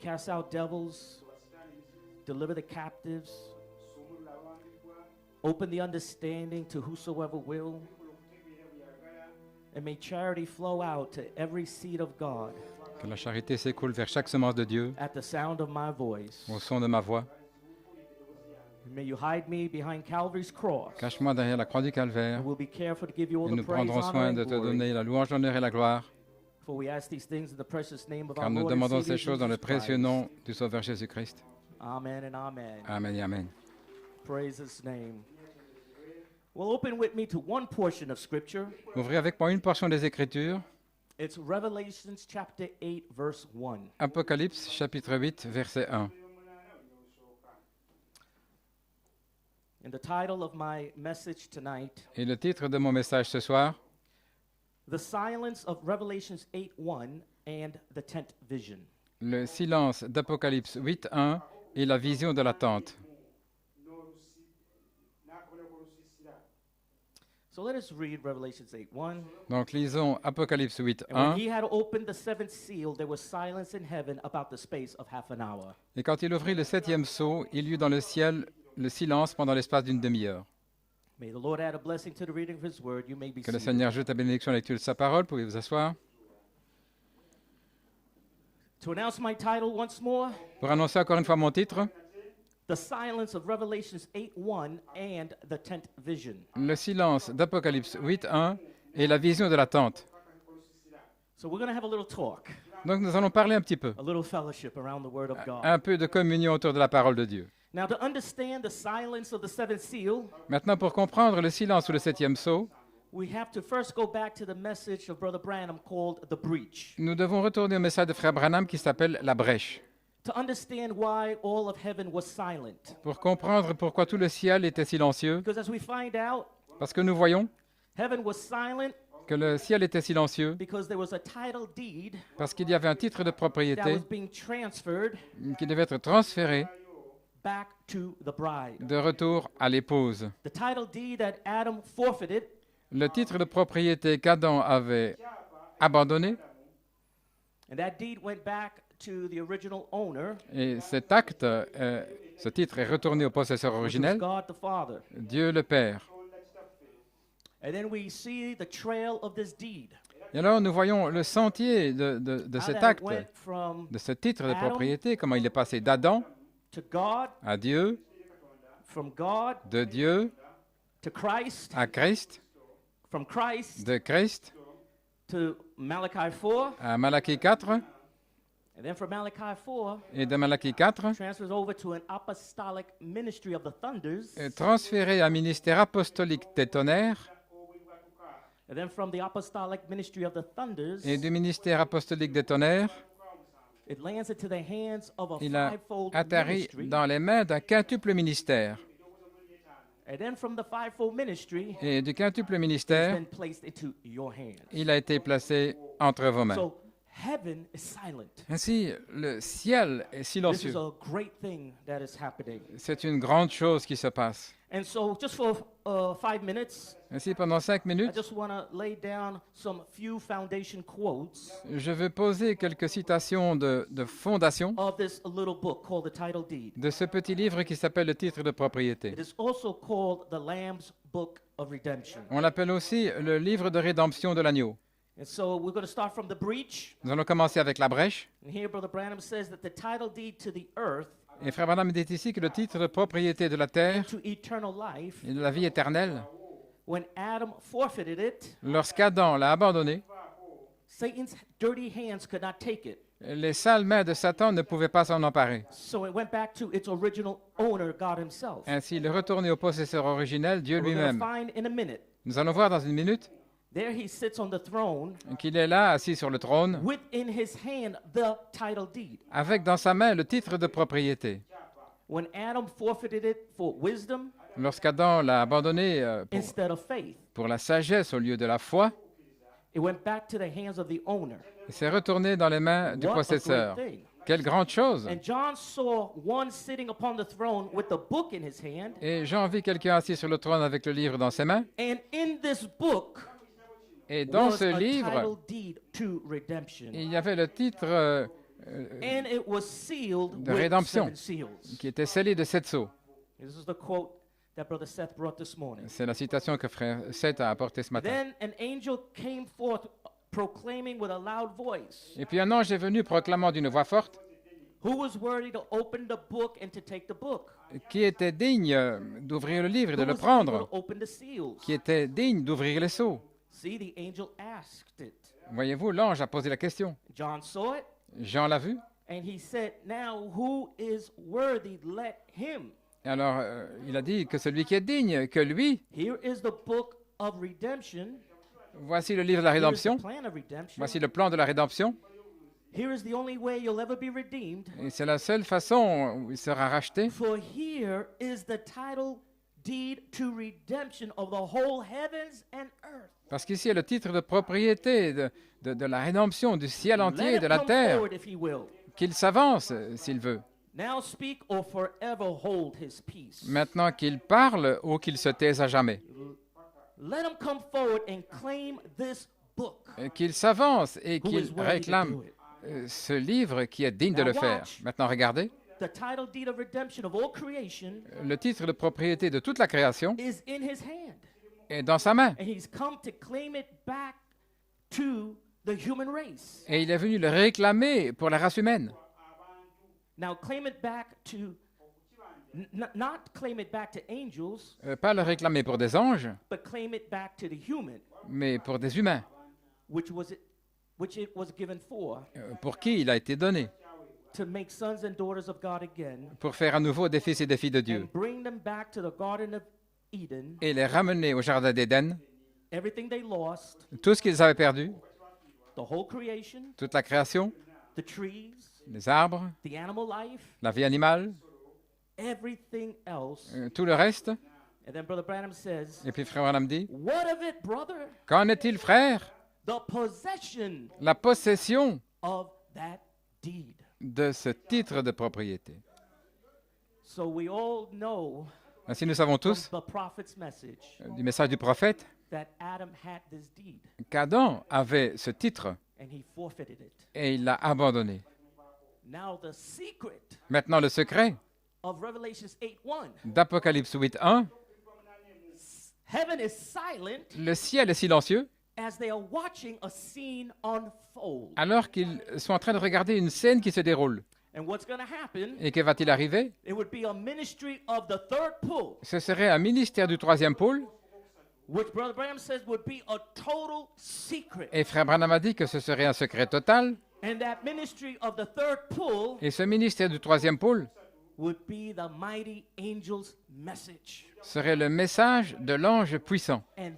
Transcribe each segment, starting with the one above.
cast out devils, deliver the captives, open the understanding to whosoever will, and may charity flow out to every seed of God Que la charité s'écoule vers chaque semence de Dieu at the sound of my voice. au son de ma voix. May you hide me behind Calvary's cross, Cache-moi derrière la croix du Calvaire and we'll be careful to give you all et the nous praise, prendrons honor, soin and de te glory. donner la louange, l'honneur et la gloire, For we ask these things in the precious name of car our nous Lord and demandons Savior ces choses dans le Jesus précieux Christ. nom du Sauveur Jésus-Christ. Amen and amen. Amen et Amen. Praise His name. Well, open with me to one portion of Scripture. Ouvrez avec moi une portion des Écritures, It's Revelations chapter 8, verse 1. Apocalypse chapitre 8, verset 1. And the title of my message tonight, Et le titre de mon message ce soir, The Silence of Revelations 8:1 and the Tent Vision. le silence d'Apocalypse 8, 1 et la vision de la tente. So let us read Revelations 8:1. Donc lisons Apocalypse 8, And when 1. he had opened the seventh seal, there was silence in heaven about the space of half an hour. Et quand il ouvrit le septième sceau, il y eut dans le ciel le silence pendant l'espace d'une demi-heure. May the Lord add a blessing to the reading of his word. You may be Que le seated. Seigneur ajoute la bénédiction à la lecture de sa parole. Pouvez vous asseoir. To announce my title once more, Pour annoncer encore une fois mon titre, The Silence of Revelations 8:1 and the Tent Vision. le silence d'Apocalypse 8, 1 et la vision de la tente. So we're going to have a little talk, Donc nous allons parler un petit peu, a little fellowship around the word of God. un peu de communion autour de la parole de Dieu. Now, to understand the silence of the seventh seal, Maintenant, pour comprendre le silence sous le septième sceau, we have to first go back to the message of Brother Branham called The Breach. nous devons retourner au message de Frère Branham qui s'appelle la brèche, To understand why all of heaven was silent. pour comprendre pourquoi tout le ciel était silencieux, Because as we find out, parce que nous voyons heaven was silent que le ciel était silencieux, because there was a title deed parce qu'il y avait un titre de that propriété was being transferred qui devait être transféré back to the bride. de retour à l'épouse. The title deed that Adam forfeited, Le titre de propriété qu'Adam avait abandonné, and that deed went back to the original owner, et cet acte, ce titre est retourné au possesseur which was originel, God the Father. Dieu le Père. And then we see the trail of this deed. Et alors nous voyons le sentier de How cet that acte, it went from de ce titre de Adam propriété, comment il est passé d'Adam to God, à Dieu, from God de Dieu to Christ, à Christ, from Christ de Christ to Malachi 4, à Malachie 4, and then from Malachi 4 et de Malachie 4, transfers over to an apostolic ministry of the thunders, transféré à un ministère apostolique des tonnerres, and then from the apostolic ministry of the thunders, et du ministère apostolique des tonnerres, it lands into the hands of a il a fivefold atterri ministry, dans les mains d'un quintuple ministère. and then from the fivefold ministry, Et du quintuple it's ministère, then placed into your hands. il a été placé entre vos mains. So heaven is silent. Ainsi, le ciel est This silencieux. is a great thing that is happening. C'est une grande chose qui se passe. And so, just for 5 minutes, Ainsi, pendant 5 I minutes, just want to lay down some few foundation quotes je veux poser quelques citations de fondation of this little book called the Title Deed. de ce petit livre qui s'appelle le titre de propriété. It is also called the Lamb's Book of Redemption. On l'appelle aussi le livre de rédemption de l'agneau. And so, we're going to start from the breach. Nous allons commencer avec la brèche. And here, Brother Branham says that the title deed to the earth Et Frère Branham dit ici que le titre de propriété de la terre to eternal life, et de la vie éternelle, when Adam forfeited it, lorsqu'Adam l'a abandonné, Satan's dirty hands could not take it. les sales mains de Satan ne pouvaient pas s'en emparer. So it went back to its original owner, God Himself. Ainsi, il est retourné au possesseur originel, Dieu We're going to lui-même. find in a minute. Nous allons voir dans une minute There He sits on the throne qu'il est là, assis sur le trône, with in His hand the title deed. avec dans sa main le titre de propriété. When Adam forfeited it for wisdom Lorsqu'Adam l'a abandonné instead of faith, pour la sagesse au lieu de la foi, it went back to the hands of the owner. il s'est retourné dans les mains du What a possesseur. great thing. Quelle grande chose! And John saw one sitting upon the throne with the book in his hand. Et Jean vit quelqu'un assis sur le trône avec le livre dans ses mains. And in this book Et dans was ce a livre, title deed to redemption. il y avait le titre And it was sealed de with rédemption. 7 seals. qui était scellé de 7 sceaux. This is the quote that Brother Seth brought this morning. C'est la citation que frère Seth a apportée ce matin. Then an angel came forth proclaiming with a loud voice, Et puis un ange est venu proclamant d'une voix forte who was worthy to open the book and to take the book? qui était digne d'ouvrir le livre et de Who le was able prendre, to open the seals? qui était digne d'ouvrir les sceaux. See, the angel asked it. Voyez-vous, l'ange a posé la question. John saw it, Jean l'a vu. and he said, now who is worthy? Let him. Et alors, il a dit que celui qui est digne, que lui, Here is the book of redemption. voici le livre de la Here is the rédemption, plan of redemption. voici le plan de la rédemption. Here is the only way you'll ever be redeemed. Et c'est la seule façon où il sera racheté. For here is the title deed to redemption of the whole heavens and earth. Parce qu'ici est le titre de propriété de la rédemption du ciel entier et Let de him la come terre. forward if he will. Qu'il s'avance s'il veut. Now speak or forever hold his peace. Maintenant qu'il parle ou qu'il se taise à jamais. Let him come forward and claim this book. Qu'il s'avance et Who is qu'il worthy to réclame do it? ce livre qui est digne de le faire. Maintenant, regardez, The title deed of redemption of all creation le titre de propriété de toute la création is in his hand. est dans sa main. And he's come to claim it back to the human race. Et il est venu le réclamer pour la race humaine. Now claim it back to, not claim it back to angels, Pas le réclamer pour des anges, but claim it back to the human, mais pour des humains, which it was given for, pour qui il a été donné, to make sons and daughters of God again, pour faire à nouveau des fils et des filles de Dieu, and bring them back to the Garden of Eden, et les ramener au jardin d'Éden, everything they lost, tout ce qu'ils avaient perdu, the whole creation, toute la création, the trees, les arbres, the animal life, la vie animale, everything else. tout le reste. And then Brother Branham says, Et puis frère Branham dit, what of it, brother? qu'en est-il, frère? The possession La possession of that deed. de ce titre de propriété. So we all know Ainsi, nous savons from tous the prophet's message du message du prophète that Adam had this deed qu'Adam avait ce titre and he forfeited it. et il l'a abandonné. Now the secret Maintenant, le secret of Revelations 8:1. d'Apocalypse 8.1, Heaven is silent le ciel est silencieux as they are watching a scene unfold. alors qu'ils sont en train de regarder une scène qui se déroule. And what's going to happen? Et que va-t-il arriver? It would be a ministry of the third pull, Ce serait un ministère du troisième pôle, which Brother Branham says would be a total secret. et frère Branham a dit que ce serait un secret total, And that ministry of the third pull et ce ministère du troisième pôle would be the mighty angel's message. serait le message de l'ange puissant. And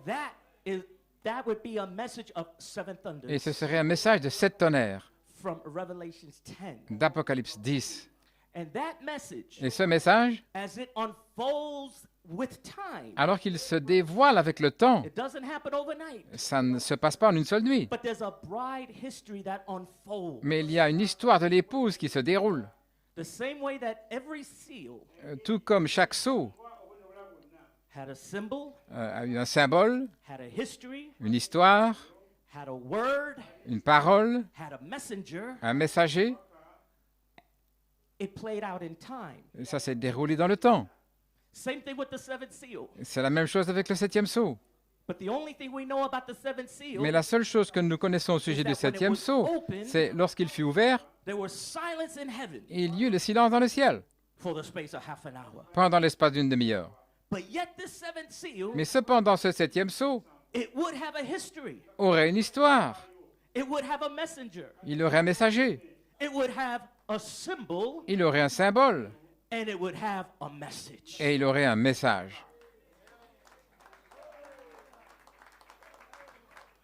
that would be a message of seven thunders Et ce serait un message de 7 tonnerres from Revelations 10. d'Apocalypse 10. And that message, Et ce message, as it unfolds with time, alors qu'il se dévoile avec le temps, it doesn't happen overnight, ça ne se passe pas en une seule nuit. but there's a bride history that unfolds. Mais il y a une histoire de l'épouse qui se déroule. The same way that every seal Tout comme chaque sceau had a symbol, a eu un symbole, had a history, une histoire, had a word, une parole, had a messenger, un messager, it played out in time. et ça s'est déroulé dans le temps. Same thing with the seventh seal. C'est la même chose avec le 7e sceau. But the only thing we know about the seventh seal, Mais la seule chose que nous connaissons au sujet du 7e sceau, c'est lorsqu'il fut ouvert, there was silence in heaven il y eut le silence dans le ciel for the space of half an hour. pendant l'espace d'une demi-heure. But yet this seventh seal, Mais cependant, ce 7e sceau it would have a history. aurait une histoire. It would have a messenger. Il aurait un messager, It would have a symbol, il aurait un symbole and it would have a message. et il aurait un message.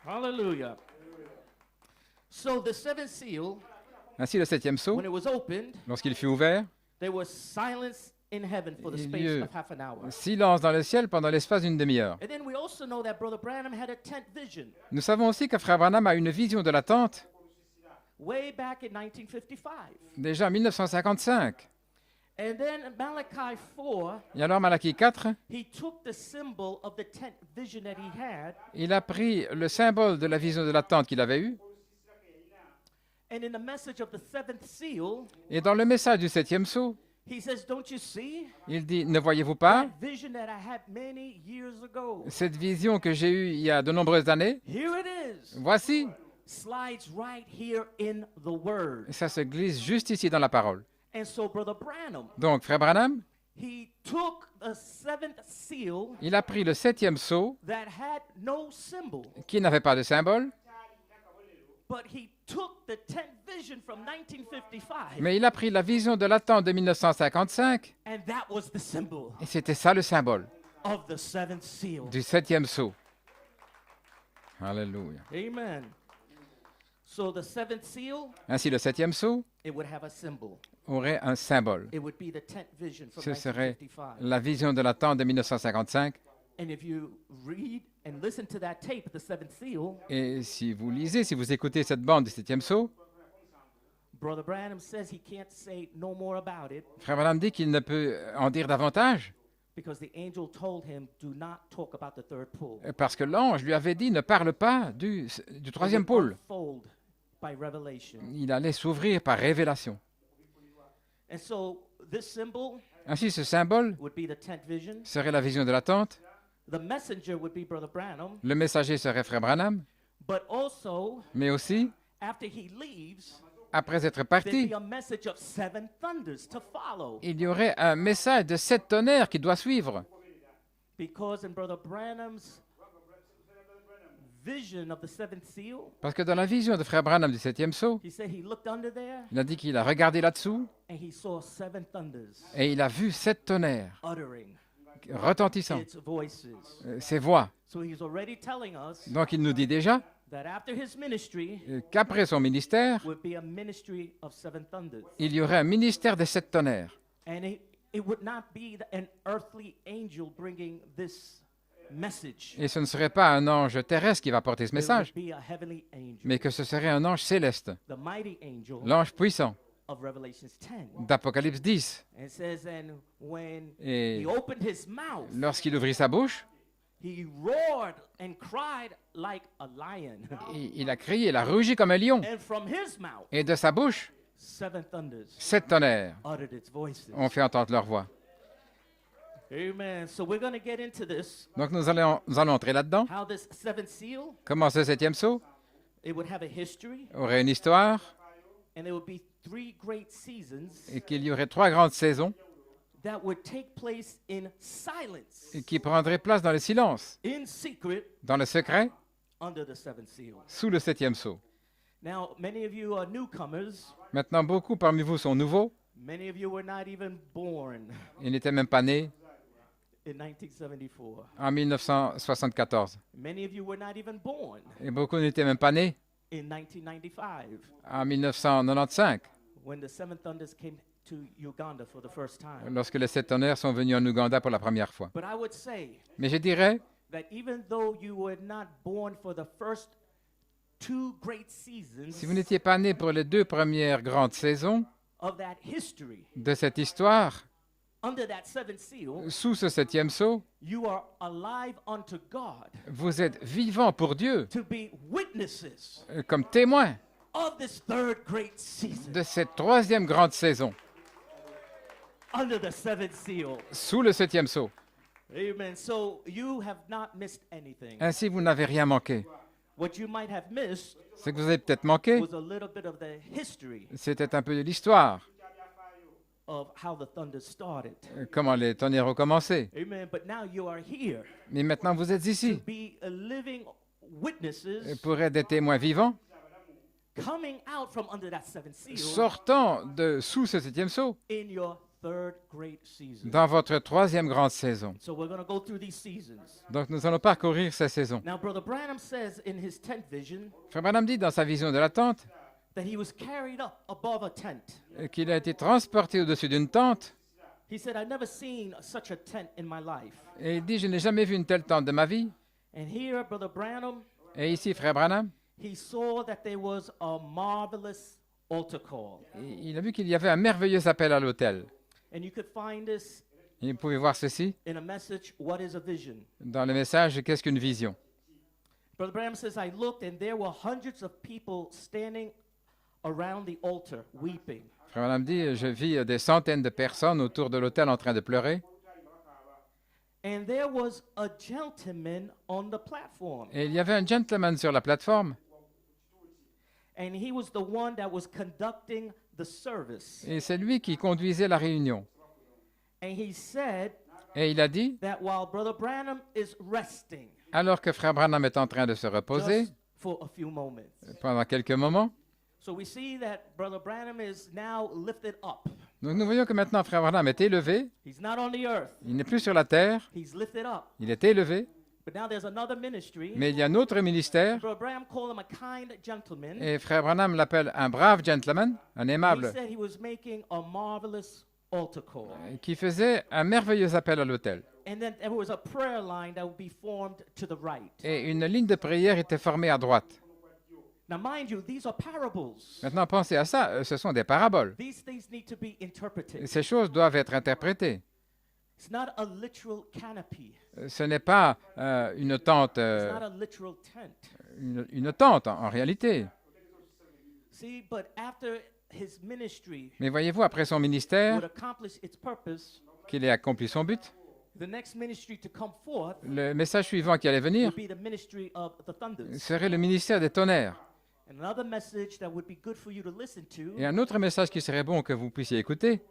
Hallelujah. So the seventh seal, Ainsi, le 7e sceau, when it was opened, lorsqu'il fut ouvert, there was silence in heaven for the il y space eut of half an hour. silence dans le ciel pendant l'espace d'une demi-heure. And then we also know that Brother Branham had a tent vision Nous savons aussi que Frère Branham a une vision de la tente way back in 1955. déjà en 1955. And then in Malachi 4, Et alors, Malachie 4, he took the symbol of the tent vision that he had, il a pris le symbole de la vision de la tente qu'il avait eue And in the message of the seventh seal, Et dans le message du septième sceau, he says, don't you see il dit, ne voyez-vous pas that vision that I had many years ago? cette vision que j'ai eue il y a de nombreuses années? Here it is. Voici, Slides right here in the word. ça se glisse juste ici dans la parole. And so Brother Branham, Donc, frère Branham, he took the seventh seal il a pris le septième sceau that had no symbol, qui n'avait pas de symbole, but he took the 10th vision from 1955, mais il a pris la vision de l'attente de 1955 and that was the symbol et c'était ça le symbole of the seventh seal. du septième sceau. Alléluia. Amen. So the seventh seal, Ainsi, le septième sceau it would have a symbol. aurait un symbole. It would be the 10th vision from Ce serait 1955. la vision de l'attente de 1955. And if you read and listen to that tape, the seventh seal, Et si vous lisez, si vous écoutez cette bande du septième sceau, Brother Branham says he can't say no more about it frère Branham dit qu'il ne peut en dire davantage because the angel told him, do not talk about the third pull. parce que l'ange lui avait dit ne parle pas du troisième It would pôle. unfold by revelation. Il allait s'ouvrir par révélation. And so this symbol Ainsi, ce symbole would be the 10th vision. serait la vision de l'attente, The messenger would be Brother Branham. le messager serait frère Branham, But also, mais aussi, after he leaves, après être there'd parti, be a message of 7 thunders to follow. il y aurait un message de 7 tonnerres qui doit suivre. Because in Brother Branham's vision of the seventh seal, Parce que dans la vision de frère Branham du septième sceau, he said he looked under there il a dit qu'il a regardé là-dessous and he saw 7 thunders et il a vu 7 tonnerres uttering retentissants, its voices. ces voix. So he's already telling us Donc il nous dit déjà that after his ministry qu'après son ministère, would be a ministry of 7 thunders. il y aurait un ministère des 7 tonnerres. And it would not be an earthly angel bringing this message. Et ce ne serait pas un ange terrestre qui va porter ce It would message, be a heavenly angel, mais que ce serait un ange céleste, the mighty angel l'ange puissant of Revelations 10. d'Apocalypse 10. And it says, and when Et he opened his mouth, lorsqu'il ouvrit sa bouche, he roared and cried like a lion. il a crié, il a rugi comme un lion. And from his mouth, Et de sa bouche, 7 thunders 7 tonnerres uttered its voices. ont fait entendre leur voix. Amen. So we're going to get into this. Donc nous allons entrer là-dedans. How this seventh seal, Comment ce septième sceau it would have a history, aurait une histoire and there would be 3 great seasons et qu'il y aurait 3 grandes saisons that would take place in silence, et qui prendraient place dans le silence, in secret, dans le secret, under the seventh seal. sous le septième sceau. Now, many of you are newcomers. Maintenant, beaucoup parmi vous sont nouveaux. Many of you were not even born Ils n'étaient même pas nés in 1974. en 1974. Many of you were not even born Et beaucoup n'étaient même pas nés in 1995 en 1995, when the seven thunders came to Uganda for the first time. lorsque les 7 tonnerres sont venus en Ouganda pour la première fois. But I would say Mais je dirais that even though you were not born for the first 2 great seasons si vous n'étiez pas né pour les 2 premières grandes saisons of that history, de cette histoire, under that seventh seal, sous ce septième sceau, you are alive unto God vous êtes vivants pour Dieu, to be witnesses comme témoins of this 3rd great season de cette 3e grande saison, under the seventh seal. sous le septième sceau. Amen. So you have not missed anything. Ainsi, vous n'avez rien manqué. What you might have missed Ce que vous avez peut-être manqué, was a little bit of the history c'était un peu de l'histoire, of how the thunder started. comment les tonnerres ont commencé. Amen. But now you are here Mais maintenant, vous êtes to ici be a living witnesses pour être des témoins vivants, coming out from under that seventh seal sortant de sous ce septième sceau, in your 3rd great season. dans votre 3e grande saison. So we're going to go through these seasons. Donc, nous allons parcourir ces saisons. Now, Brother Branham says in his 10th vision Frère Branham dit dans sa vision de la tente that he was carried up above a tent. qu'il a été transporté au-dessus d'une tente. He said, I've never seen such a tent in my life. Et il dit, je n'ai jamais vu une telle tente de ma vie. And here, Brother Branham, Et ici, frère Branham, he saw that there was a marvelous altar call. il a vu qu'il y avait un merveilleux appel à l'autel. And you could find this Et vous pouvez voir ceci in a message, What is a Vision? dans le message « Qu'est-ce qu'une vision ?» Brother Branham says, I looked and there were hundreds of people standing around the altar weeping. Frère Branham dit, je vis des centaines de personnes autour de l'autel en train de pleurer. And there was a gentleman on the platform. Et il y avait un gentleman sur la plateforme. And he was the one that was conducting the service. Et c'est lui qui conduisait la réunion. And he said Et il a dit, that while Brother Branham is resting, alors que Frère Branham est en train de se reposer just for a few moments. pendant quelques moments, So we see that Brother Branham is now lifted up. donc nous voyons que maintenant Frère Branham est élevé. He's not on the earth. Il n'est plus sur la terre, He's lifted up. il est élevé. But now there's another ministry. Mais il y a un autre ministère. Brother Branham called him a kind gentleman. Et Frère Branham l'appelle un brave gentleman, un He aimable, said he was making a marvelous altar call. qui faisait un merveilleux appel à l'autel. And then there was a prayer line that would be formed to the right. Et une ligne de prière était formée à droite. Now, mind you, these are parables. Maintenant, pensez à ça, ce sont des paraboles. These things need to be Et interpreted. ces choses doivent être interprétées. It's not a literal canopy. Ce n'est pas une tente, It's not a literal tent. une tente en réalité. See, but after his ministry Mais voyez-vous, après son ministère, would accomplish its purpose, qu'il ait accompli son but, the next ministry to come forth le message suivant qui allait venir would be the ministry of the thunders. serait le ministère des tonnerres. And another message that would be good for you to listen to Et un autre message qui serait bon que vous puissiez écouter,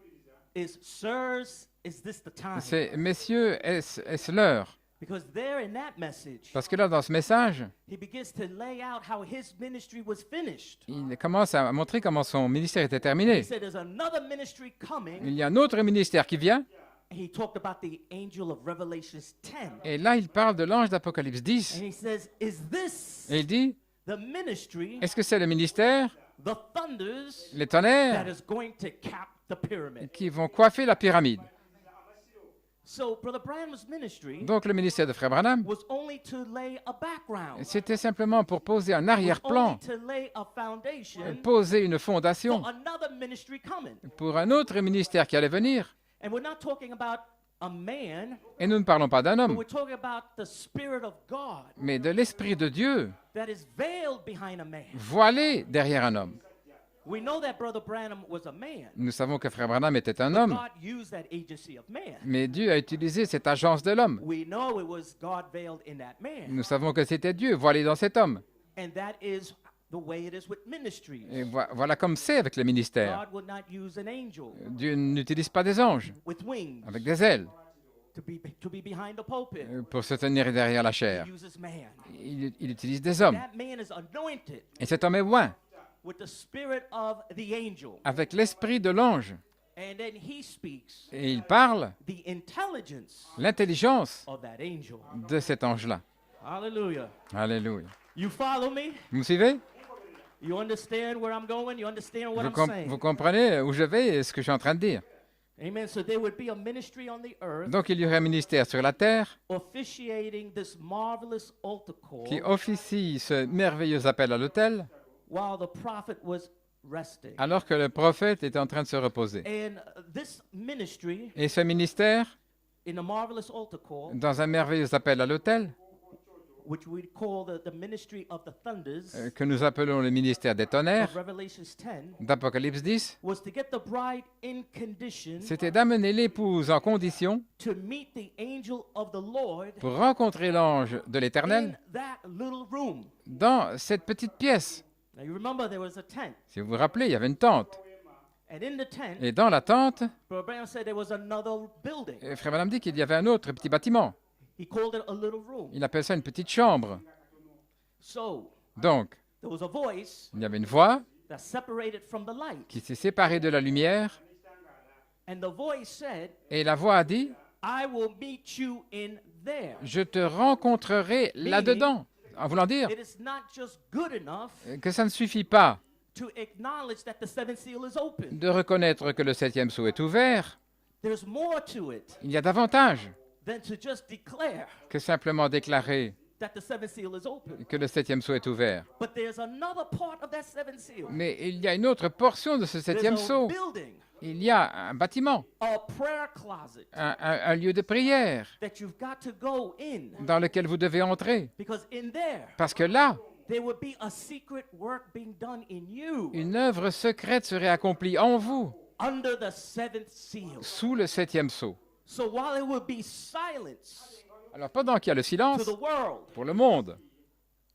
is, sirs, is this the time? c'est « Messieurs, est-ce l'heure ?» Because there in that message, Parce que là, dans ce message, he begins to lay out how his ministry was finished. il commence à montrer comment son ministère était He terminé. said there's another ministry coming. Il y a un autre ministère qui vient, And he talked about the angel of Revelations 10. et là, il parle de l'ange d'Apocalypse And 10. he says, is this Et il dit, the ministry, est-ce que c'est le ministère, the thunders, les that tonnerres, is going to cap the pyramid? qui vont coiffer la pyramide? So Brother Branham's ministry Donc, le ministère de Frère Branham, was only to lay a background, c'était simplement pour poser un was arrière-plan, only to lay a foundation poser une for fondation another ministry coming. pour un autre ministère qui allait venir. And we're not talking about a man, Et nous ne parlons pas d'un but homme, we're talking about the Spirit of God mais de l'Esprit de Dieu, that is veiled behind a man. voilé derrière un homme. We know that Brother Branham was a man. Nous savons que Frère Branham était un homme, God used that agency of man. mais Dieu a utilisé cette agence de l'homme. We know it was God veiled in that man. Nous savons que c'était Dieu voilé dans cet homme. And that is the way it is with ministries. Et voilà comme c'est avec le ministère. God would not use an angel Dieu n'utilise pas des anges with wings avec des ailes to be behind the pulpit. pour se tenir derrière la chair. He uses man. Il utilise des hommes. That man is anointed Et cet homme est oint with the spirit of the angel. avec l'esprit de l'ange. And then he speaks Et il parle the intelligence l'intelligence of that angel. de cet ange-là. Hallelujah. Alléluia. You follow me? Vous me suivez? You understand where I'm going? You understand what Vous, I'm saying? vous comprenez où je vais et ce que je suis en train de dire? Amen. So there would be a ministry on the earth Donc il y aurait un ministère sur la terre officiating this marvelous altar qui call officie ce merveilleux appel à l'autel while the prophet was resting. alors que le prophète est en train de se reposer. And this ministry Et ce ministère, in the marvelous altar call, dans un merveilleux appel à l'autel, which we call the ministry of the thunders que nous appelons le ministère des tonnerres, of Revelations 10, d'Apocalypse 10, was to get the bride in condition c'était d'amener l'épouse en condition to meet the angel of the Lord pour rencontrer l'ange de in l'Éternel that little room. dans cette petite pièce. Now you remember there was a tent, Si vous vous rappelez, il y avait une tente. and in the tent, Et dans la tente, Brother Branham said there was another building. Frère Branham dit qu'il y avait un autre petit bâtiment. He called it a little room. Il appelle ça une petite chambre. So Donc, there was a voice il y avait une voix that separated from the light, qui s'est séparée de la lumière, and the voice said, et la voix a dit, I will meet you in there. je te rencontrerai là-dedans. En voulant dire It is not just good enough que ça ne suffit pas to acknowledge that the seventh seal is open. de reconnaître que le septième sceau est ouvert. There's more to it Il y a davantage than to just declare que simplement déclarer that the seventh seal is open. que le septième sceau est ouvert. But there's another part of that seventh seal. Mais il y a une autre portion de ce septième There's a sceau. building, Il y a un bâtiment, a prayer closet un lieu de prière that you've got to go in, dans lequel vous devez entrer. because in there Parce que là, there would be a secret work being done in you une œuvre secrète serait accomplie en vous, under the seventh seal. sous le septième sceau. So while it would be silence Alors pendant qu'il y a le to silence, the world, pour le monde,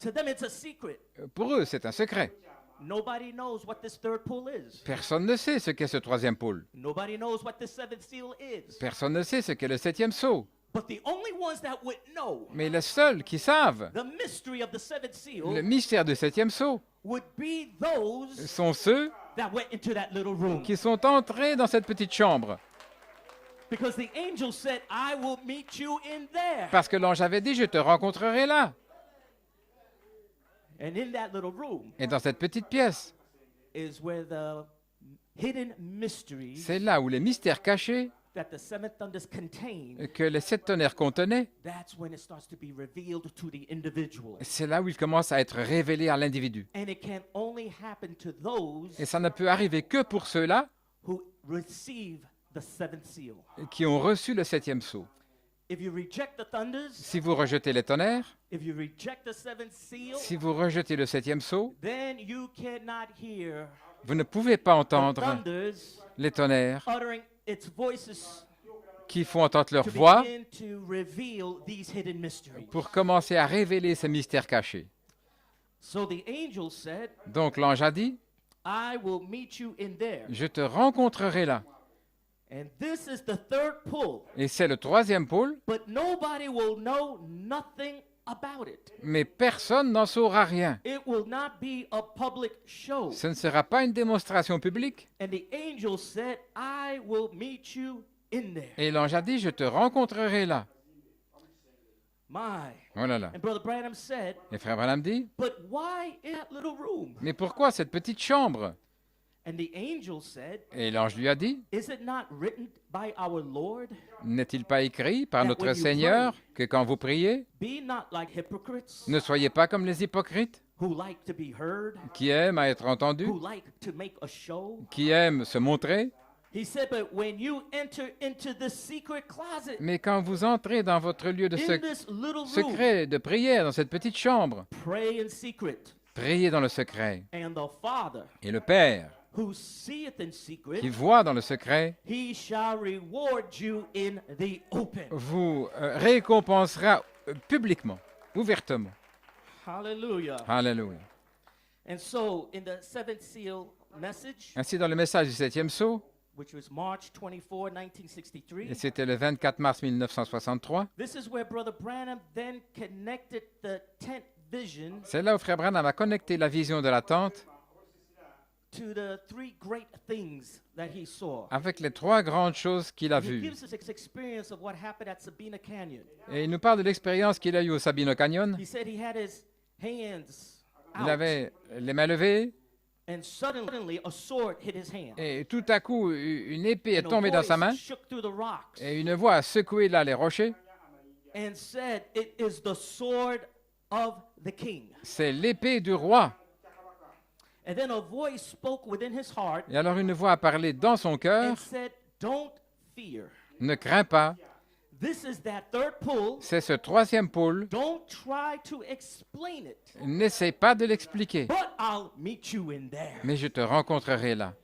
to them it's a secret. pour eux c'est un secret. Nobody knows what this third pull is. Personne ne sait ce qu'est ce troisième pôle. Nobody knows what this seventh seal is. Personne ne sait ce qu'est le septième sceau. But the only ones that would know Mais les seuls qui savent the mystery of the seventh le seal mystère du septième sceau would be those sont ceux that went into that little room. qui sont entrés dans cette petite chambre. Because the angel said, I will meet you in there. Parce que l'ange avait dit, je te rencontrerai là. And in that little room Et dans cette petite pièce, is where the hidden mysteries c'est là où les mystères cachés that the seven thunders contain, que les sept tonnerres contenaient, that's when it starts to be revealed to the individual. c'est là où ils commencent à être révélés à l'individu. And it can only happen to those Et ça ne peut arriver que pour ceux-là who receive the seventh seal. qui ont reçu le septième sceau. If you reject the thunders, Si vous rejetez les tonnerres, if you reject the seventh seal, si vous rejetez le septième sceau, then you cannot hear vous ne pouvez pas the entendre thunders les tonnerres uttering its voices qui font entendre leur to voix begin to reveal these hidden mysteries. pour commencer à révéler ces mystères cachés. So the angel said, Donc l'ange a dit, I will meet you in there. je te rencontrerai là. And this is the third pull, Et c'est le troisième pôle, but nobody will know nothing about it. mais personne n'en saura rien. It will not be a public show. Ce ne sera pas une démonstration publique. And the angel said, I will meet you in there. Et l'ange a dit, je te rencontrerai là. My. Oh là là. And Brother Branham said, Et frère Branham dit, but why in that little room? mais pourquoi cette petite chambre? And the angel said, Et l'ange lui a dit, is it not written by our Lord? n'est-il pas écrit par That notre when you Seigneur que quand vous priez, Be not like hypocrites ne soyez pas comme les hypocrites who like to be heard, qui aiment à être entendus, who like to make a show. qui aiment se montrer, He said, but when you enter into the secret closet, mais quand vous entrez dans votre lieu de in this little room, secret, de prière, dans cette petite chambre, pray in secret. priez dans le secret. And the Father, Et le Père, who seeth in secret, qui voit dans le secret, he shall reward you in the open. vous récompensera publiquement, ouvertement. Hallelujah. Alléluia. And so, in the seventh seal message, Ainsi, dans le message du septième sceau, which was March 24, 1963, et c'était le 24 mars 1963, this is where Brother Branham then connected the tent vision c'est là où frère Branham a connecté la vision de la tente to the three great things that he saw. avec les trois grandes choses qu'il a He vues. gives us this experience of what happened at Sabina Canyon. Et il nous parle de l'expérience qu'il a eue au Sabino Canyon. He said he had his hands Il out, avait les mains levées and suddenly a sword hit his hand. et tout à coup, une épée est And a tombée dans sa main voice shook through the rocks et une voix a secoué là les rochers. and said, "It is the sword of the king." C'est l'épée du roi. And then a voice spoke within his heart Et alors une voix a parlé dans son cœur. and said, "Don't fear. Ne crains pas, This is that third pull. c'est ce troisième pôle. Don't try to explain it, N'essaie pas de l'expliquer, but I'll meet you in there." mais je te rencontrerai là.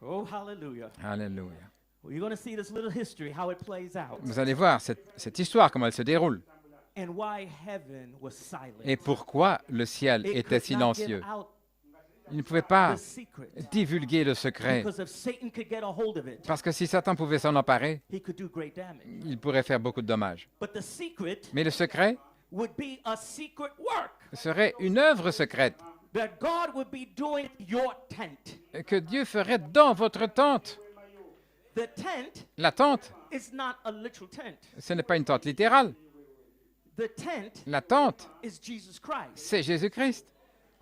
Oh, hallelujah. Alléluia. Well, you're going to see this little history, how it plays out, Vous allez voir cette histoire, comment elle se déroule. and why heaven was silent. Et pourquoi le ciel It était could not give silencieux. out Il ne pouvait pas the secret, divulguer le secret. because if Satan could get a hold of it, Parce que si Satan pouvait s'en emparer, he could do great damage. il pourrait faire beaucoup de dommages. But the secret Mais le secret would be a secret work serait une œuvre secrète that God would be doing in your tent. que Dieu ferait dans votre tente. The tent La tente, is not a literal tent. ce n'est pas une tente littérale. The tent La tente, is Jesus Christ, c'est Jésus-Christ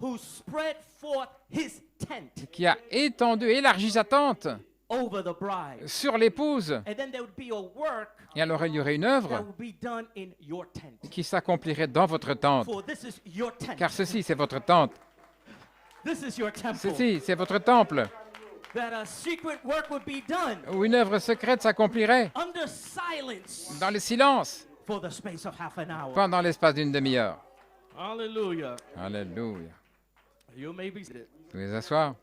who spread forth his tent qui a étendu, élargi sa tente over the bride. sur l'épouse. And then there would be a work Et alors il y aurait une that œuvre would be done in your tent. qui s'accomplirait dans votre tente. For this is your tent. Car ceci, c'est votre tente. This is your temple. Ceci, c'est votre temple. That a secret work would be done Où une œuvre secrète s'accomplirait under silence dans le silence for the space of half an hour. pendant l'espace d'une demi-heure. Hallelujah. Alléluia. You may be seated. Vous pouvez vous asseoir.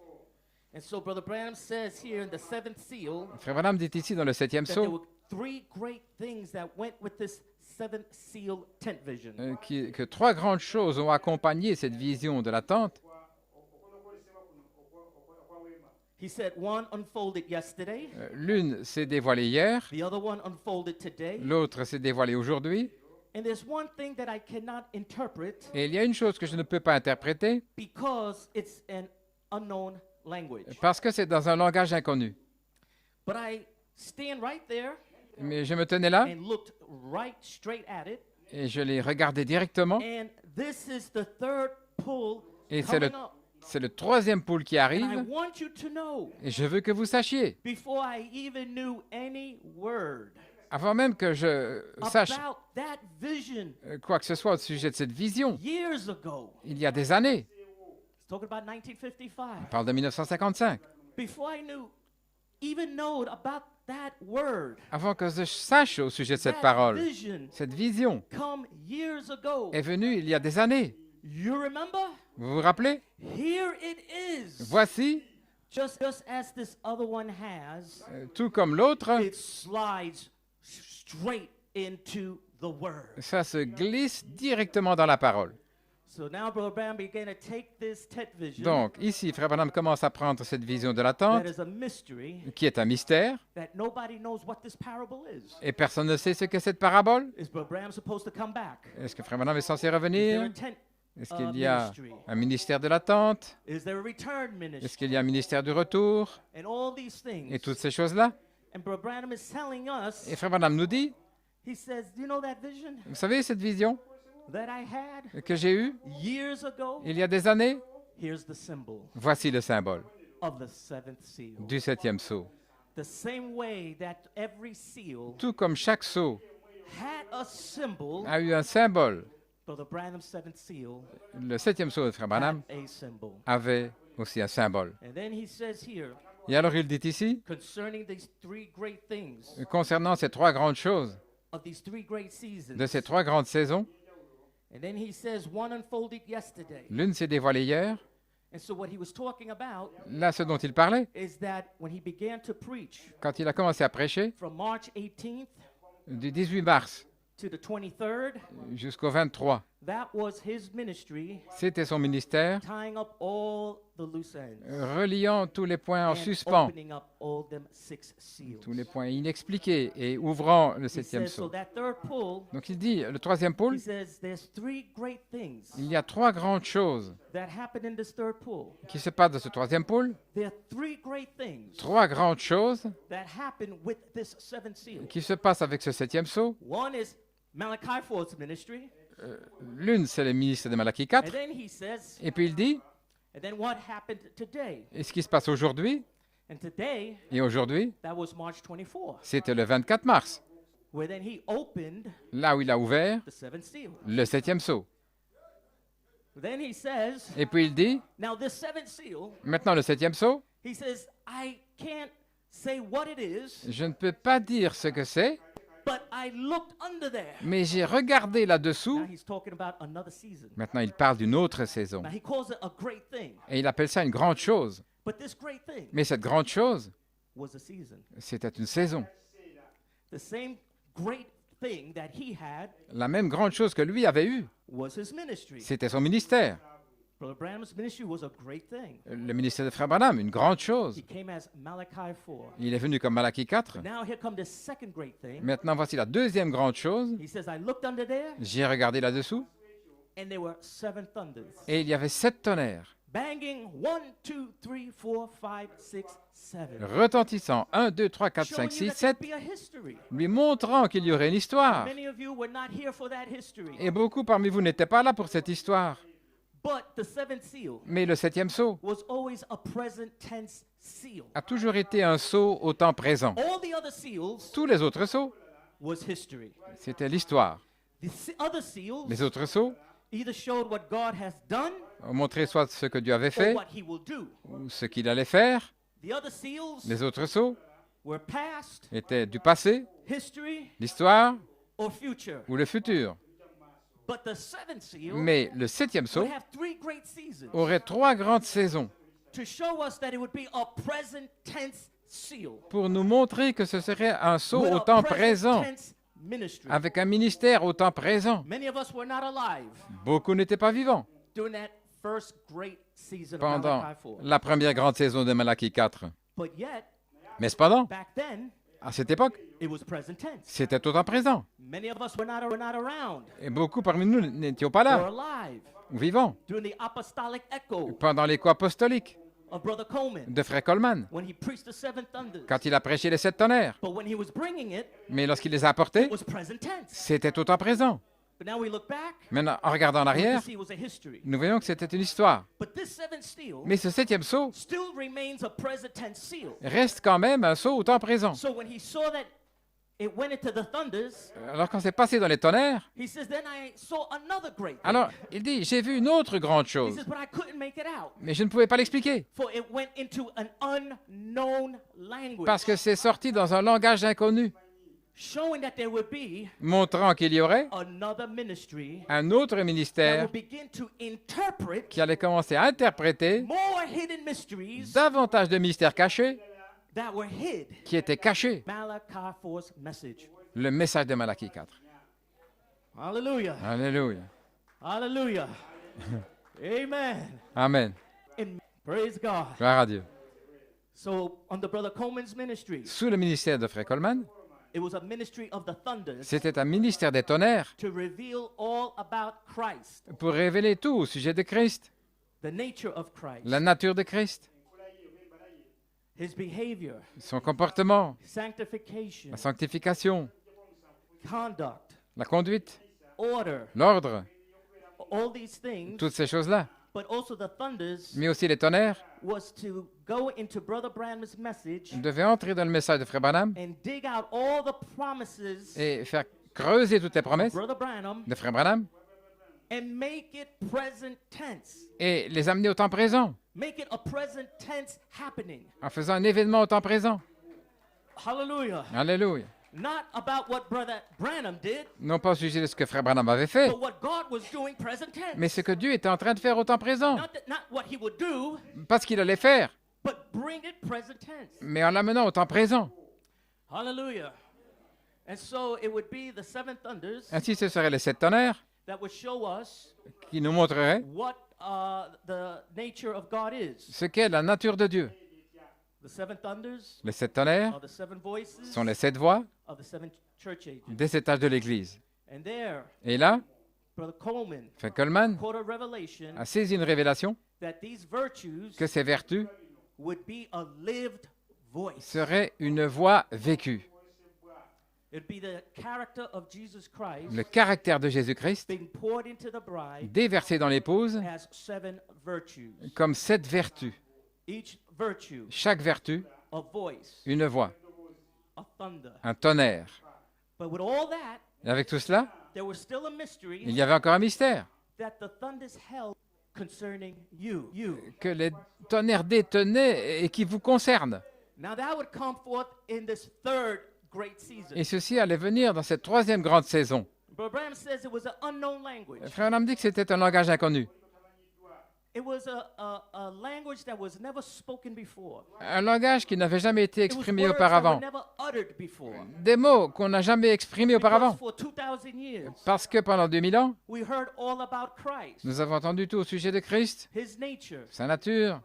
And so Brother Branham says here in the seventh seal Frère Branham dit ici dans le septième that there sceau were three great things that went with this seventh seal tent vision. que trois grandes choses ont accompagné cette vision de la tente. He said one unfolded yesterday, L'une s'est dévoilée hier, the other one unfolded today, l'autre s'est dévoilée aujourd'hui. and there's one thing that I cannot interpret Et il y a une chose que je ne peux pas interpréter because it's an unknown language. parce que c'est dans un langage inconnu. But I stand right there Mais je me tenais là and looked right straight at it, et je l'ai regardé directement. and this is the third pull Et c'est coming up. c'est le troisième poule qui And I arrive. want you to know, Et je veux que vous sachiez, before I even knew any word avant même que je sache about that vision quoi que ce soit au sujet de cette vision, years ago, il y a des années, it's talking about 1955, on parle de 1955, before I even knowed about that word, avant que je sache au sujet de cette that parole, vision cette vision come years ago. est venue il y a des années. You remember? Vous vous rappelez? Here it is. Voici, Just as this other one has, tout comme l'autre, it slides straight into the word. ça se glisse directement dans la parole. So now Brother Branham began to take this tent vision Donc, ici, Frère Branham commence à prendre cette vision de la that tente, is a mystery qui est un mystère, that nobody knows what this parable is. et personne ne sait ce qu'est cette parabole. Is Brother Branham supposed to come back? Est-ce que Frère Branham est censé Is there a revenir? tent? Est-ce qu'il y a ministry? un ministère de la tente? Is there a return Est-ce ministry? qu'il y a un ministère du retour? And all these things. Et toutes ces choses-là? And Brother Branham is telling us, Et Frère Branham nous dit, he says, do you know that vision vous savez cette vision that I had que j'ai eue years ago? il y a des années? Here's the symbol Voici le symbole of the seventh seal. du septième sceau. The same way that every seal Tout comme chaque sceau had a symbol, a eu un symbole, Brother Branham's seventh seal le septième sceau de Frère Branham had a symbol. avait aussi un symbole. And then he says here, Et alors il dit ici, concerning these three great things concernant ces trois grandes choses, of these three great seasons. de ces trois grandes saisons, And then he says one unfolded yesterday. l'une s'est dévoilée hier. And so what he was talking about Là, ce dont il parlait, is that when he began to preach quand il a commencé à prêcher, from March 18th du 18 mars to the 23rd, jusqu'au 23, that was his ministry, c'était son ministère, tying up all the loose ends reliant tous les points en and suspens, opening up all them six seals. tous les points inexpliqués et ouvrant le He septième says, so sceau. that third pull, Donc il dit, le troisième he pôle, says there's three great things il y a trois grandes choses that happened in this third pull. qui se passent dans ce troisième pôle, There are three great things trois grandes choses that happened with this seventh seal. qui se passent avec ce septième sceau. One is Malachi 4's ministry, L'une, c'est le ministère de Malachie and 4, then he says, et puis il dit, and then what happened today? et ce qui se passe aujourd'hui, And today, et aujourd'hui, that was March 24th, c'était le 24 mars, where then he opened là où il a ouvert the seventh seal. le septième sceau. Then he says, Et puis il dit, now this seventh seal, maintenant le septième sceau, he says, I can't say what it is, je ne peux pas dire ce que c'est, but I looked under there. mais j'ai regardé là-dessous. Now he's talking about another season. Maintenant, il parle d'une autre saison. Now he calls it a great thing, Et il appelle ça une grande chose. but this great thing Mais cette grande chose, was a season. c'était une saison. The same great thing that he had La même grande chose que lui avait eue, was his ministry. c'était son ministère. Brother Branham's ministry was a great thing. Le ministère de Frère Branham, une grande chose. He came as Malachi 4. Il est venu comme Malachie 4. Now here comes the second great thing. Maintenant, voici la deuxième grande chose. He says, I looked under there, J'ai regardé là-dessous, and there were seven thunders. et il y avait 7 tonnerres, Banging 1, 2, 3, 4, 5, 6, 7. retentissant 1, 2, 3, 4, 5, Showing you 6, that 7, there'd be a history. lui montrant qu'il y aurait une histoire. Many of you were not here for that history. Et beaucoup parmi vous n'étaient pas là pour cette histoire. But the seventh seal Mais le septième sceau was always a present tense seal. a toujours été un sceau au temps présent. All the other seals Tous les autres sceaux, was history. c'était l'histoire. The other seals Les autres sceaux either showed what God has done ont montré soit ce que Dieu avait or fait, what he will do. ou ce qu'il allait faire. The other seals Les autres sceaux were past, étaient du passé, history, l'histoire or future. ou le futur. But the seventh seal Mais le septième would sceau have 3 great seasons aurait 3 grandes saisons to show us that it would be a present tense seal pour nous montrer que ce serait un sceau with au a temps present présent, tense ministry. avec un ministère au temps présent. Many of us were not alive Beaucoup n'étaient pas vivants during that first great season of pendant Malachi 4. la première grande saison de Malachie 4. But yet, Mais cependant, back then, à cette époque, it was present tense. c'était au temps présent. Many of us were not around Et beaucoup parmi nous n'étions pas or là, alive ou vivants, during the apostolic echo pendant l'écho apostolique of Brother Coleman de Frère Coleman, when he preached the seven thunders. quand il a prêché les 7 tonnerres. But when he was bringing it, Mais lorsqu'il les a apportés, it was present tense. c'était au temps présent. But now we look back, Maintenant, en regardant en we can arrière, see it was a history. nous voyons que c'était une histoire. But this seventh seal Mais ce septième sceau still remains a present tense seal. reste quand même un sceau au temps présent. So when he saw that it went into the thunders, Alors quand c'est passé dans les tonnerres, he says, then I saw another great thing. alors il dit, j'ai vu une autre grande He chose, says, but I couldn't make it out. mais je ne pouvais pas l'expliquer, For it went into an unknown language, parce que c'est sorti dans un langage inconnu, showing that there would be montrant qu'il y aurait another ministry un autre that ministère would begin to interpret qui allait commencer à interpréter more hidden mysteries davantage de mystères cachés that were hid. qui étaient cachés. Malachi 4's message. Le message de Malachie 4. Hallelujah. Alléluia. Hallelujah. Amen. Amen. And praise God. Gloire à Dieu. So under Brother Coleman's ministry, Sous le ministère de Frère Coleman, it was a ministry of the thunders c'était un ministère des tonnerres to reveal all about Christ, pour révéler tout au sujet de Christ, the nature of Christ, la nature de Christ, his behavior, son comportement, sanctification, la sanctification, conduct, la conduite, order, l'ordre, all these things. toutes ces choses-là. But also the thunders Mais aussi les tonnerres was to go into Brother Branham's message devaient entrer dans le message de Frère Branham and dig out all the promises et faire creuser toutes les of promesses Brother Branham de Frère Branham and make it present tense. et les amener au temps présent, Make it a present tense happening. en faisant un événement au temps présent. Hallelujah. Alléluia. Not about what Brother Branham did, Non pas au sujet de ce que Frère Branham avait fait, but what God was doing present tense. mais ce que Dieu était en train de faire au temps présent. Not what he would do, Pas ce qu'il allait faire, but bring it present tense. mais en l'amenant au temps présent. Hallelujah. And so it would be the seven thunders Ainsi, ce seraient les 7 tonnerres that would show us qui nous montreraient what the nature of God is. ce qu'est la nature de Dieu. The seven thunders Les 7 tonnerres are the seven voices sont les 7 voix of the seven church ages. des 7 âges de l'Église. And there, Et là, Brother Coleman Frère Coleman caught a revelation a saisi une révélation that these virtues que ces vertus would be a lived voice. seraient une voix vécue. It'd be the character of Jesus Christ Le caractère de Jésus-Christ being poured into the bride déversé dans l'épouse has seven virtues. comme 7 vertus. Each virtue, Chaque vertu, a voice, une voix, a thunder. un tonnerre. But with all that, Et avec tout cela, there was still a il mystery y avait encore un mystère that the thunders held concerning you. que les tonnerres détenaient et qui vous concerne. Now that would come forth in this third great season. Et ceci allait venir dans cette 3e grande saison. Brother Branham says it was an unknown language. Frère Branham dit que c'était un langage inconnu. It was a language that was never spoken before. Un langage qui n'avait jamais été It was exprimé words that were auparavant. never uttered before. Des mots qu'on n'a jamais exprimés Because auparavant. for 2000 years, Parce que pendant 2000 ans, we heard all about Christ, nous avons entendu tout au sujet de Christ, his nature, sa nature,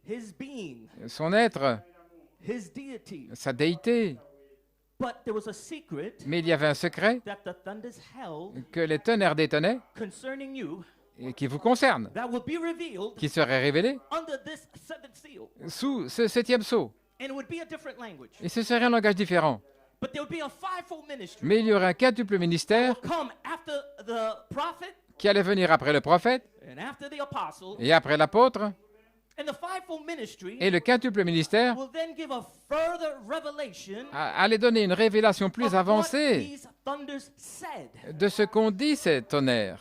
his being, son être, his deity. sa déité. But there was a secret Mais il y avait un secret that the thunders held que les tonnerres détenaient concerning you et qui vous concerne, that would be revealed qui serait révélé under this seventh seal. sous ce 7e sceau. And it would be a different language. Et ce serait un langage différent. But there would be a fivefold ministry. Mais il y aurait un quintuple ministère Come after the prophet qui allait venir après le prophète and after the apostle. et après l'apôtre. And the fivefold ministry Et le quintuple ministère will then give a further revelation allait donner une révélation plus of what avancée these thunders said. de ce qu'ont dit ces tonnerres.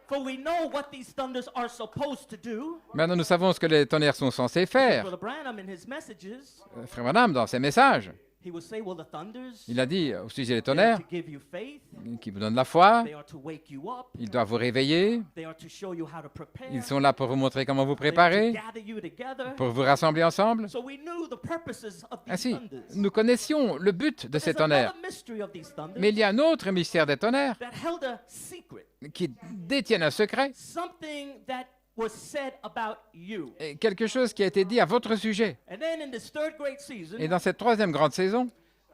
For we know what these thunders are supposed to do. Maintenant, nous savons ce que les tonnerres sont censés faire. Brother Branham in his messages, Frère Branham, dans ses messages, He will say, well, the thunders, Il a dit au sujet des they are tonnerres, to give you faith, qui vous donnent la foi, they are to wake you up, ils doivent vous réveiller, they are to show you how to prepare, ils sont là pour vous montrer comment vous they are to préparer, gather you together. pour vous rassembler ensemble. So we knew the purposes of these Ainsi, thunders. nous connaissions le but de ces There's another tonnerres. mystery of these thunders Mais il y a un autre mystère des tonnerres that held a secret, qui détiennent un secret, something that was said about you. et quelque chose qui a été dit à votre sujet. And then in this third great season, Et dans cette troisième grande saison,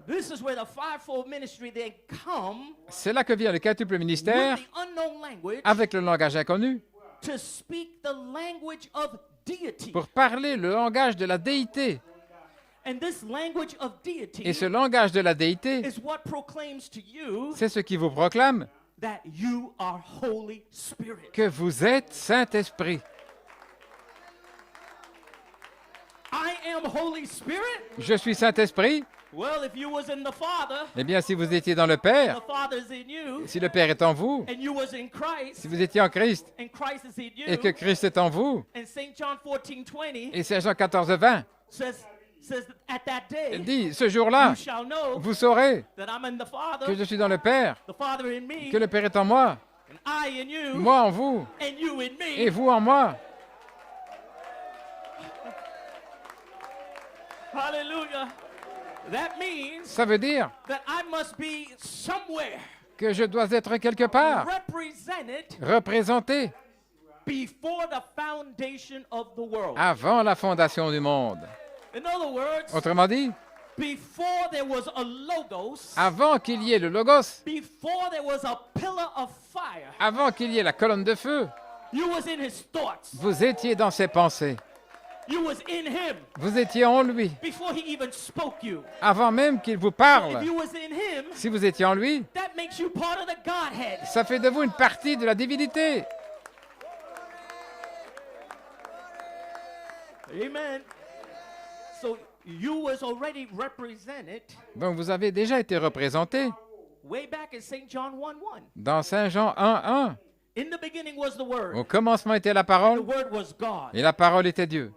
this is where the fivefold ministry then come c'est là que vient le quintuple ministère with the unknown language avec le langage inconnu to speak the language of deity. pour parler le langage de la déité. And this language of deity Et ce langage de la déité, is what proclaims to you c'est ce qui vous proclame that you are Holy Spirit. que vous êtes Saint-Esprit. I am Holy Spirit. Je suis Saint-Esprit. Well, if you was in the Father, Eh bien, si vous étiez dans le Père, the Father is in you, si le Père est en vous, and you was in si Christ, vous étiez en Christ and Christ is in et que you, Christ est en vous, and St. John 14:20 et Saint Jean 14, 20 says at that day dit, ce jour-là, you shall know vous saurez that I'm in the que Father, je suis dans le Père, the Father in me, que le Père est en moi, and I in you, moi en vous, and you in et me. vous en moi. Hallelujah. That means Ça veut dire that I must be somewhere que je dois être quelque part, represented représenté before the foundation of the world. avant la fondation du monde. In other words, Autrement dit, before there was a logos, avant qu'il y ait le Logos, before there was a pillar of fire, avant qu'il y ait la colonne de feu, you was in his thoughts. vous étiez dans ses pensées, You was in him vous étiez en lui, before he even spoke you. avant même qu'il vous If parle. you was in him, Si vous étiez en lui, that makes you part of the Godhead. ça fait de vous une partie de la divinité. Amen. So you was already represented Donc vous avez déjà été représenté way back in St. John 1:1. dans Saint Jean 1, In the beginning was the 1. Word. Au commencement était la The parole, Word was God. et la parole était Dieu.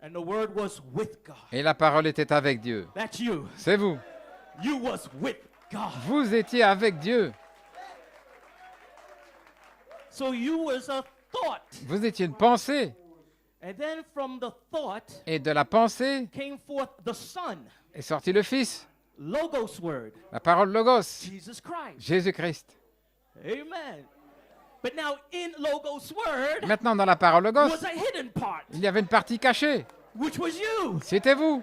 And the Word was with God. Et la parole était avec Dieu. That's you. C'est vous. You was with God. Vous étiez avec Dieu. So you was a thought. Vous étiez une pensée. And then from the thought Et de la pensée came forth the Son, est sorti le Fils, Logos Word, la parole Logos, Jesus Christ. Jésus-Christ. Amen. But now in Logos Word Maintenant, dans la parole Logos, was a hidden part, il y avait une partie cachée. which was you. C'était vous.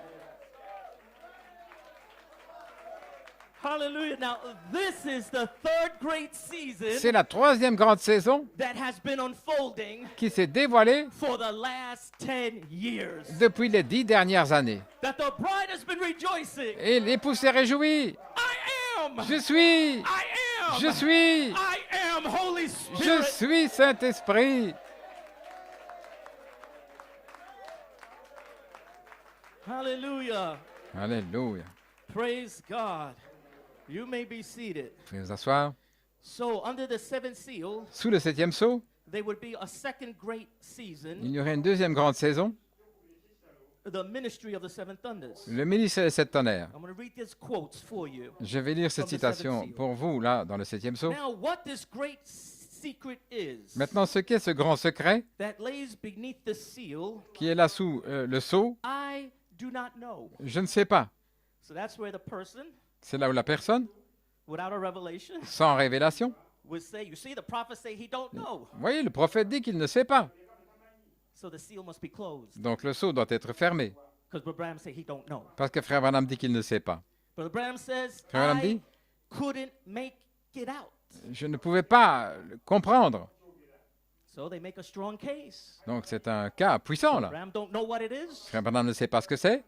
Hallelujah. Now this is the third great season C'est la troisième grande saison that has been unfolding qui s'est dévoilée for the last 10 years. depuis les 10 dernières années. That the bride has been rejoicing. Et l'époux s'est réjoui. I am. Je suis, I am. je suis, I am Holy je Spirit. suis Saint-Esprit. Hallelujah. Alléluia. Praise God. You may be seated. Vous pouvez vous asseoir. So under the seventh seal, Sous le septième sceau, there would be a second great season, il y aurait une deuxième grande saison, the ministry of the seven thunders. le ministère des sept tonnerres. I'm going to read these quotes for you. Je vais lire cette citation pour vous, là, dans le septième sceau. Now, what this great secret is Maintenant, ce qu'est ce grand secret that lays beneath the seal, qui est là sous le sceau, I do not know. je ne sais pas. So that's where the person, C'est là où la personne, without a revelation, sans révélation, would say, you see, the prophet say he don't know. vous voyez, le prophète dit qu'il ne sait pas. So the seal must be closed. Donc le sceau doit être fermé. Because Brother Branham say he don't know. Parce que Frère Branham dit qu'il ne sait pas. Brother Branham says, Frère Branham I dit, couldn't make it out. je ne pouvais pas le comprendre. So they make a strong case. Donc c'est un cas puissant, là. Branham don't know what it is. Frère Branham ne sait pas ce que c'est.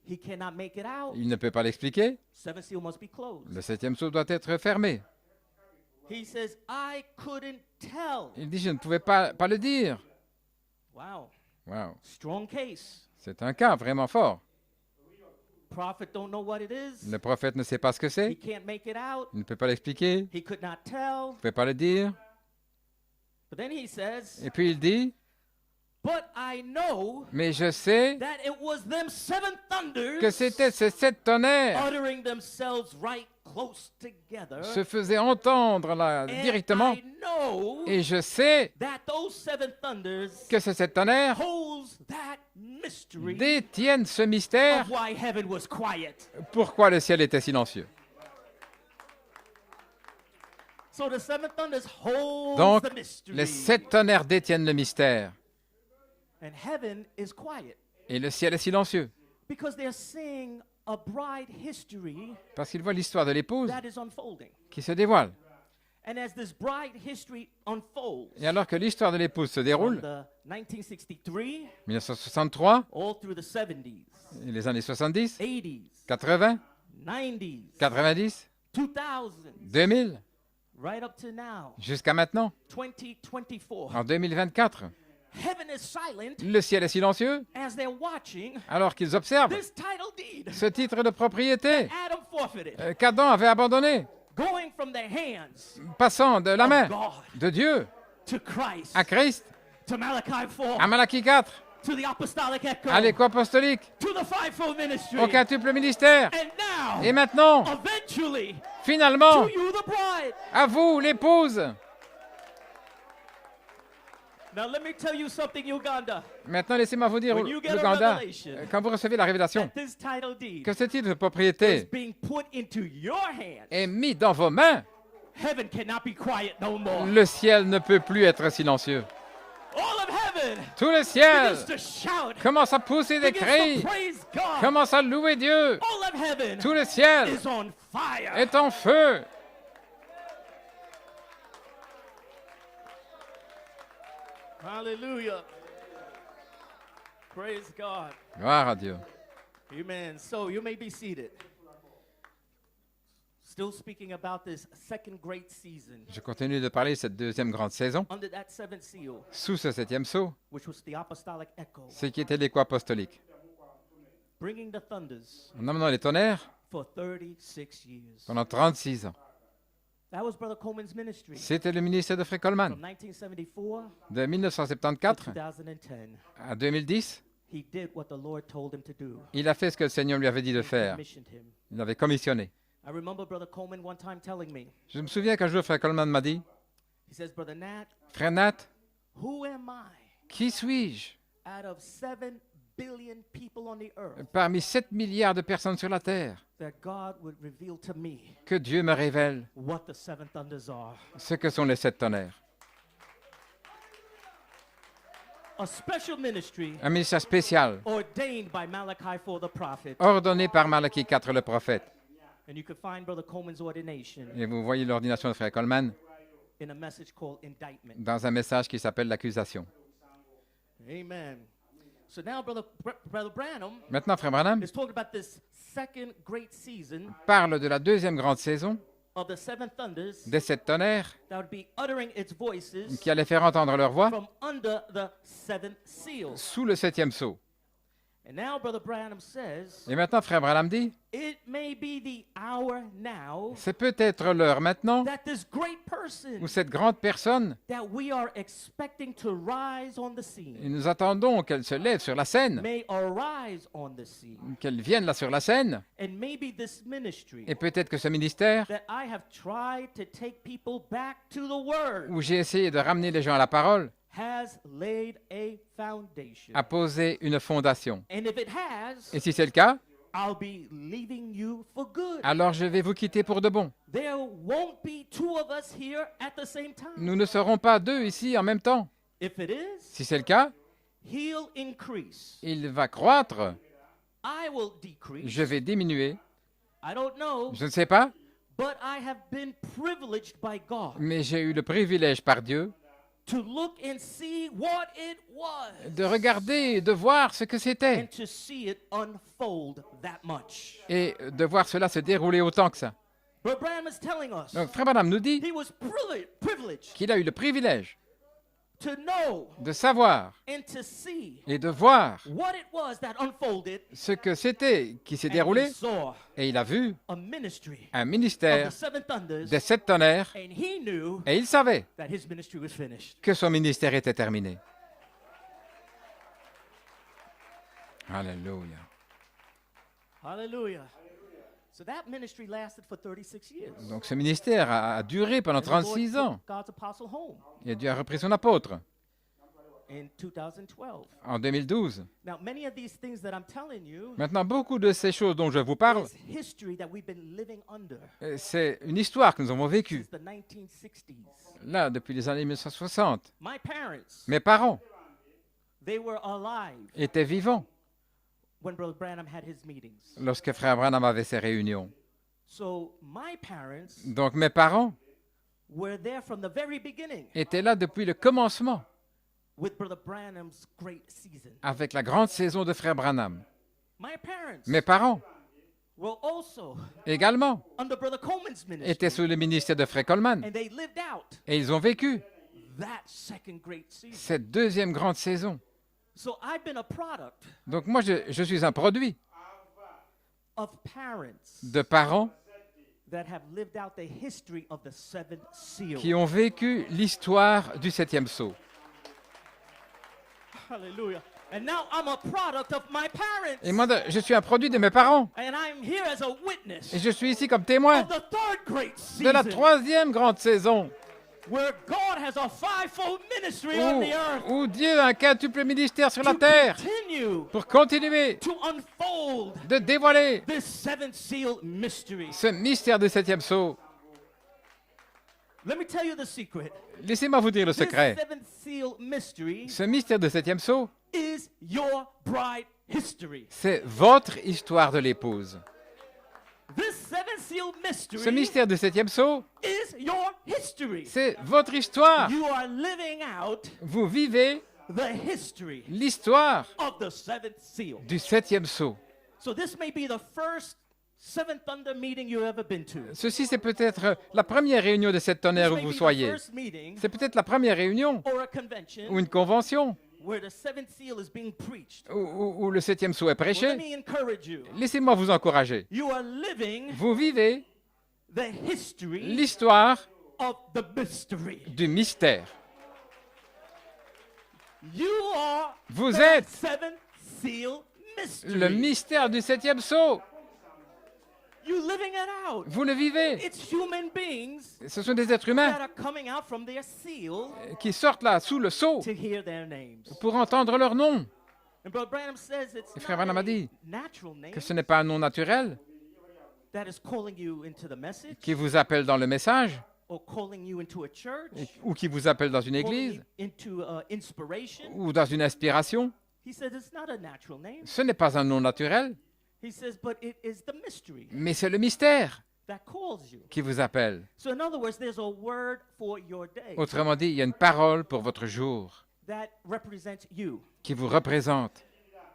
He cannot make it out. Il ne peut pas l'expliquer. Seventh seal must be closed. Le septième sceau doit être fermé. He says, I couldn't tell. Il dit, je ne pouvais pas le dire. Wow. Wow. Strong case. C'est un cas vraiment fort. Prophet don't know what it is. Le prophète ne sait pas ce que He c'est. can't make it out. Il ne peut pas l'expliquer. Il He could not tell. ne peut pas le dire. But then he says, Et puis il dit, But I know Mais je sais that it was them 7 thunders que c'était ces 7 tonnerres uttering themselves right close together. se faisaient entendre là, And directement. I know Et je sais that those 7 thunders que ces 7 tonnerres holds that mystery détiennent ce mystère. of why heaven was quiet. Pourquoi le ciel était silencieux? So the 7 thunders holds Donc, the mystery. les 7 tonnerres détiennent le mystère. And heaven is quiet Et le ciel est silencieux. because they're seeing a bride history Parce qu'ils voient l'histoire de l'épouse that is unfolding. qui se dévoile. And as this bride history unfolds Et alors que l'histoire de l'épouse se from déroule, the 1963 1963, all through the 70s, et les années 70, 80s, 80, 90s, 90, 2000s, 2000, right up to now, jusqu'à maintenant, 2024. en 2024. Heaven is silent Le ciel est silencieux as they're watching alors qu'ils observent this title deed ce titre de propriété Adam forfeited, qu'Adam avait abandonné, going from the hands passant de la main of God de Dieu to Christ, à Christ, to Malachi 4, à Malachie 4, to the apostolic echo, à l'écho apostolique, to the fivefold ministry, au quintuple ministère. and now, Et maintenant, eventually, finalement, to you the bride. à vous, l'épouse. Now let me tell you something, Uganda. Maintenant, laissez-moi vous dire, When you get a Ouganda, revelation quand vous recevez la révélation, That this title deed que ce titre de is propriété being put into your hands. est mis dans vos mains, Heaven cannot be quiet no more. le ciel ne peut plus être silencieux. All of heaven Tout le ciel begins to shout, commence à pousser des begins cris, to praise God. commence à louer Dieu. All of heaven Tout le ciel is on fire. est en feu. Hallelujah. Praise God. Gloire à Dieu. Amen. So you may be seated. Still speaking about this second great season Je continue de parler de cette deuxième grande saison, under that seventh seal, sous ce septième sceau, which was the apostolic echo, ce qui était l'écho apostolique. bringing the thunders En emmenant les tonnerres for 36 years. pendant 36 ans. That was Brother Coleman's ministry C'était le ministère de Frère from Coleman. 1974 De to 1974 2010. à 2010, He did what the Lord told him to do. il a fait ce que le Seigneur lui avait dit de He faire. commissioned him. Il l'avait commissionné. I remember Brother Coleman one time telling me, Je me souviens qu'un jour, Frère Coleman m'a dit, he says, Brother Nat, Frère Nat, who am I qui suis-je out of 7 billion people on the earth parmi 7 milliards de personnes sur la terre that God would reveal to me que Dieu me révèle what the 7 thunders are? ce que sont les 7 tonnerres? A special ministry Un ministère spécial ordained by Malachi for the prophet. ordonné par Malachie 4 le prophète. And you can find Brother Coleman's ordination Et vous voyez l'ordination de Frère Coleman in a message called Indictment. dans un message qui s'appelle l'accusation. Amen. So now Brother Branham Maintenant, Frère Branham is talking about this second great season parle de la deuxième grande saison of the 7 thunders des 7 tonnerres that would be uttering its voices qui allaient faire entendre leur voix from under the 7th seal. sous le septième sceau. And now Brother Branham says, Et maintenant, Frère Branham dit, it may be the hour now c'est peut-être l'heure maintenant that this great person où cette grande personne, that we are expecting to rise on the et scene nous attendons qu'elle se lève sur la scène, may arise on the scene. qu'elle vienne là sur la scène, And maybe this ministry et peut-être que ce ministère, that I have tried to take people back to the Word où j'ai essayé de ramener les gens à la parole, has laid a foundation. a posé une fondation. And if it has, Et si c'est le cas, I'll be leaving you for good. alors je vais vous quitter pour de bon. There won't be 2 of us here at the same time. Nous ne serons pas 2 ici en même temps. If it is, Si c'est le cas, he'll increase. il va croître, I will decrease. je vais diminuer. I don't know, Je ne sais pas, but I have been privileged by God mais j'ai eu le privilège par Dieu to look and see what it was de regarder et de voir ce que c'était and to see it unfold that much. et de voir cela se dérouler autant que ça. But Branham is telling us Donc, Frère Branham nous dit he was privileged qu'il a eu le privilège to know de savoir and to see et de voir what it was that unfolded, ce que c'était qui s'est and déroulé, he saw et il a vu a ministry un of ministère the 7 thunders, des 7 tonnerres, and he knew et il savait that his ministry was finished. que son ministère était terminé. Alléluia. Hallelujah. So that ministry lasted for 36 years. Donc ce ministère a duré pendant And the Lord 36 took ans. God's apostle home Et Dieu a repris son apôtre in 2012. en 2012. Now, many of these things that I'm telling you Maintenant, beaucoup de ces choses dont je vous parle, is history that we've been living under c'est une histoire que nous avons vécue, since the 1960s. là, depuis les années 1960. My parents, Mes parents they were alive étaient vivants when Brother Branham had his meetings. lorsque Frère Branham avait ses réunions. So my parents Donc mes parents were there from the very beginning étaient là depuis le commencement, with Brother Branham's great season. avec la grande saison de Frère Branham. My parents Mes parents were also également under Brother Coleman's ministry, étaient sous le ministère de Frère Coleman. and they lived out Et ils ont vécu that second great season. cette deuxième grande saison. So I've been a product Donc moi, je suis un produit of parents de parents that have lived out the history of the seventh seal. qui ont vécu l'histoire du septième sceau. Hallelujah. And now I'm a product of my parents. Et moi, je suis un produit de mes parents. And I'm here as a witness Et je suis ici comme témoin of the third great de la season troisième grande saison where God has a fivefold ministry on the earth où Dieu a un quintuple ministère sur la to terre continue pour continuer to unfold de dévoiler this seventh seal mystery. ce mystère du septième sceau. Let me tell you the secret. Laissez-moi vous dire le This secret. seventh seal mystery Ce mystère du septième sceau, is your bride history. c'est votre histoire de l'épouse. This seventh seal mystery Ce mystère du septième sceau, is your history. c'est votre histoire. You are living out Vous vivez the history l'histoire of the seventh seal. du septième sceau. So this may be the first Seventh Thunder meeting you've ever been to. Ceci, c'est peut-être la première réunion de cette tonnerre This où may vous be the soyez. first meeting C'est peut-être la première réunion or a convention ou une convention where the seventh seal is being preached. où le septième sceau est Well, let prêché. me encourage you. Laissez-moi vous encourager. You are living Vous vivez the history l'histoire of the mystery. du mystère. You are Vous the êtes seventh seal mystery. le mystère du septième sceau. You're living it out. Vous le vivez. It's human beings Ce sont des êtres that humains are coming out from their seal qui sortent là sous le sceau to hear their names. pour entendre leur nom. And Brother Branham says it's Et Frère not Branham a a dit natural name que ce n'est pas un nom naturel that is calling you into the message qui vous appelle dans le message or calling you into a church, ou qui vous appelle dans une calling église you into inspiration. ou dans une inspiration. He says it's not a natural name. Ce n'est pas un nom naturel, He says, but it is the mystery mais c'est le mystère that calls you. qui vous appelle. So in other words, there's a word for your day Autrement dit, il y a une parole pour votre jour that represents you. qui vous représente,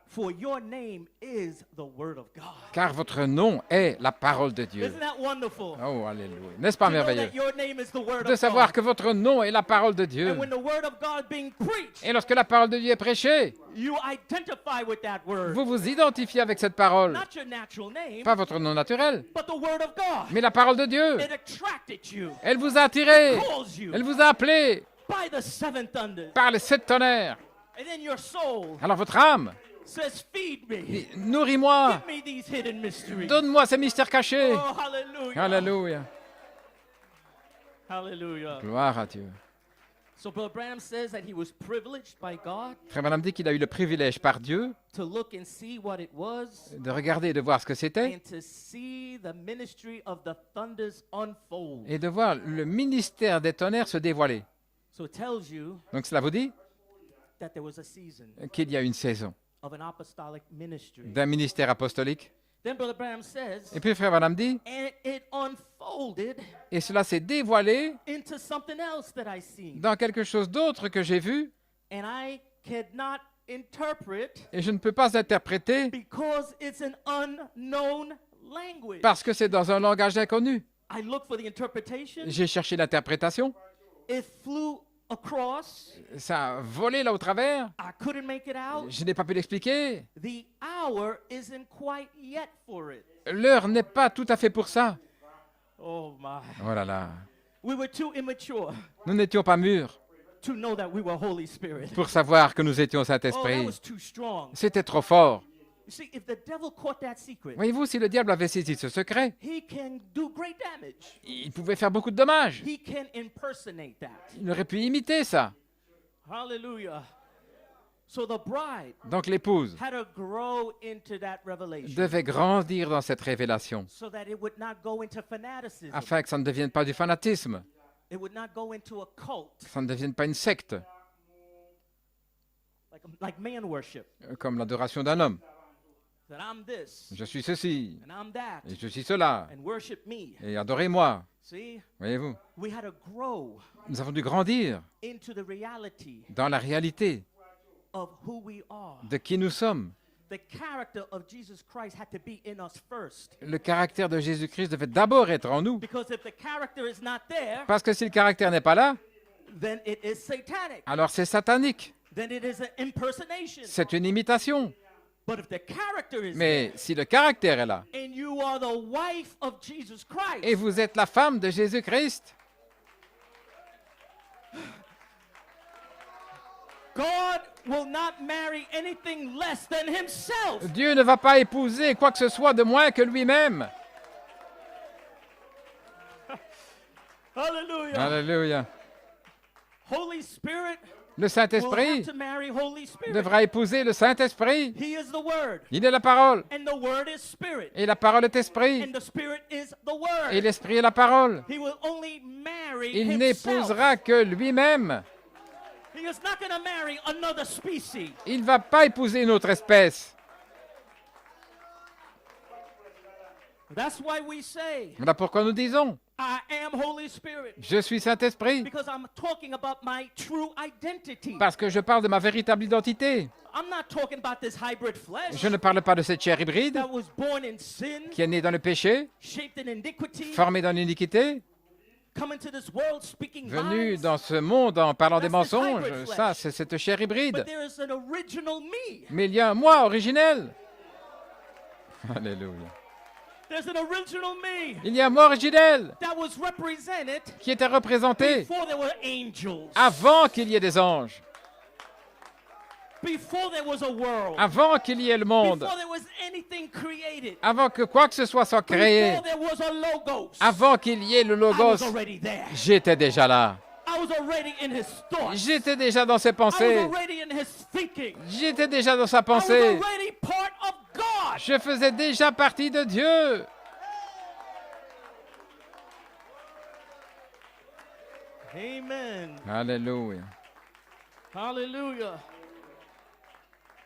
For your name is the word of God. car votre nom est la parole de Dieu. Isn't that wonderful? Oh, alléluia. N'est-ce pas To know merveilleux that your name is the word de of savoir God. que votre nom est la parole de Dieu. And when the word of God being preached, Et lorsque la parole de Dieu est prêchée, you identify with that word. vous vous identifiez avec cette parole. Not your natural name, Pas votre nom naturel, but the word of God. mais la parole de Dieu. It attracted you, Elle vous a attiré, calls you elle vous a appelé by the seven thunders. par les sept tonnerres. And then your soul Alors votre âme says, feed me. dit, nourris-moi, Give me these hidden mysteries. donne-moi ces mystères cachés. Oh, hallelujah. Alléluia. Hallelujah. Gloire à Dieu. So Brother Branham says that he was privileged by God Frère Branham dit qu'il a eu le privilège par Dieu to look and see what it was de regarder et de voir ce que c'était and to see the ministry of the thunders unfold. et de voir le ministère des tonnerres se dévoiler. So it tells you Donc cela vous dit that there was a season qu'il y a une saison of an apostolic ministry. d'un ministère apostolique. Then Brother Branham says, Et puis Frère Branham dit, and it unfolded et cela s'est dévoilé into something else that I seen. dans quelque chose d'autre que j'ai vu And I cannot interpret et je ne peux pas interpréter because it's an unknown language. parce que c'est dans un langage inconnu. I looked for the interpretation. J'ai cherché l'interprétation, It flew across. ça a volé là au travers, I couldn't make it out. je n'ai pas pu l'expliquer. The hour isn't quite yet for it. L'heure n'est pas tout à fait pour ça. Oh my. Oh là là, We were too immature nous n'étions pas mûrs to know that we were Holy Spirit. pour savoir que nous étions Oh, that Saint-Esprit. was too strong. C'était trop fort. You see, if the devil caught that secret, Voyez-vous, si le diable avait saisi ce secret, he can do great damage. il pouvait faire beaucoup de dommages. He can impersonate that. Il aurait pu imiter ça. Hallelujah. So the bride Donc l'épouse had to grow into that revelation devait grandir dans cette révélation so that it would not go into fanaticism. afin que ça ne devienne pas du fanatisme, It would not go into a cult que ça ne devienne pas une secte, like man worship. comme l'adoration d'un homme. That I'm this Je suis ceci, and I'm that et je suis cela, and worship me. et adorez-moi. See, Voyez-vous, we had to grow nous avons dû grandir into the reality dans la réalité of who we are. de qui nous sommes. The character of Jesus Christ had to be in us first. Le caractère de Jésus-Christ devait d'abord être en nous, Because if the character is not there, parce que si le caractère n'est pas là, then it is satanic. alors c'est satanique, Then it is an impersonation. c'est une imitation. But if the character is Mais si le caractère est là, there, and you are the wife of Jesus Christ, et vous êtes la femme de Jésus-Christ, God will not marry anything less than himself. Dieu ne va pas épouser quoi que ce soit de moins que lui-même. Hallelujah. Alléluia. Holy Spirit Le will Saint-Esprit have to marry Holy Spirit. devra épouser le Saint-Esprit. He is the Word, Il est la parole, and the Word is Spirit, et la parole est esprit, and the Spirit is the Word. et l'Esprit est la parole. He will only marry Il himself. n'épousera que lui-même. He is not going to marry another species. Il ne va pas épouser une autre espèce. That's why we say, Voilà pourquoi nous disons, I am Holy Spirit, je suis Saint-Esprit, because I'm talking about my true identity. parce que je parle de ma véritable identité. I'm not talking about this hybrid flesh Je ne parle pas de cette chair hybride that was born in sin, qui est née dans le péché, shaped in iniquity, formée dans l'iniquité, come into this world speaking venue lies. dans ce monde en parlant des That's this mensonges. hybrid flesh. Ça, c'est cette chair hybride. But there is an original me. Mais il y a un moi originel. Alléluia. There's an original me Il y a un moi originel that was represented qui était représenté before there were angels, avant qu'il y ait des anges, before there was a world, avant qu'il y ait le monde, before there was anything created, avant que quoi que ce soit soit créé, before there was a logos. avant qu'il y ait le I logos. was already there. J'étais déjà là. I was already in his thoughts. J'étais déjà dans ses I was pensées. already in his thinking. J'étais déjà dans sa I was pensée. already part of God. Je faisais déjà partie de Dieu. Amen. Alléluia. Hallelujah.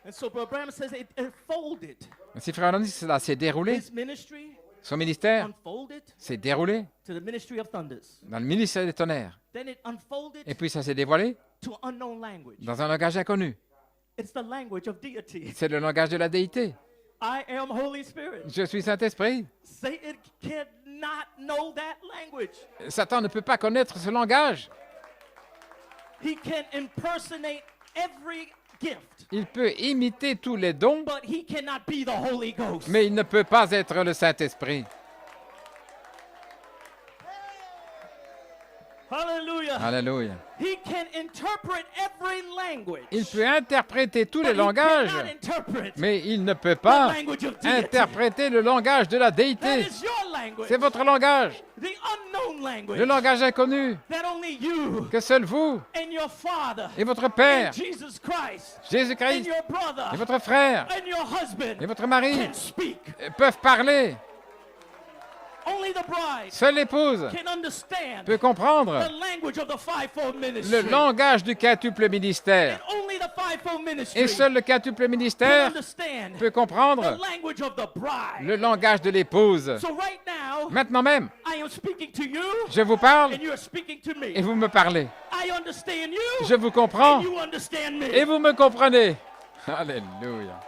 And so Brother Branham says it unfolded. Ainsi, frère Alain, cela s'est déroulé. His ministry Son ministère unfolded s'est déroulé to the ministry of thunders. dans le ministère des tonnerres. Then it unfolded Et puis ça s'est dévoilé to unknown language. dans un langage inconnu. It's the language of deity. C'est le langage de la déité. I am Holy Spirit. Je suis Saint-Esprit. Satan cannot know that language. Satan ne peut pas connaître ce langage. He can impersonate every gift, Il peut imiter tous les dons, but he cannot be the Holy Ghost. mais il ne peut pas être le Saint-Esprit. Hallelujah. Alléluia. He can interpret every language. Il peut interpréter tous les but he langages, cannot interpret mais il ne peut the pas language of deity. interpréter le langage de la That déité. is your language. C'est votre langage, The unknown language le langage inconnu, that only you que seul vous and your father et votre Père, and Jesus Christ and Jésus-Christ, your brother et votre frère, and your husband et votre mari can speak. peuvent parler. Only the bride Seule l'épouse can understand peut comprendre the language of the fivefold le ministry. langage du quintuple ministère. And only the fivefold ministry Et seul le quintuple can ministère understand peut the comprendre language of the bride. le langage de l'épouse. So right now, Maintenant même, I am speaking to you je vous parle and you are speaking to et me. vous me parlez. I understand you Je vous comprends and you understand me. et vous me comprenez. Alléluia.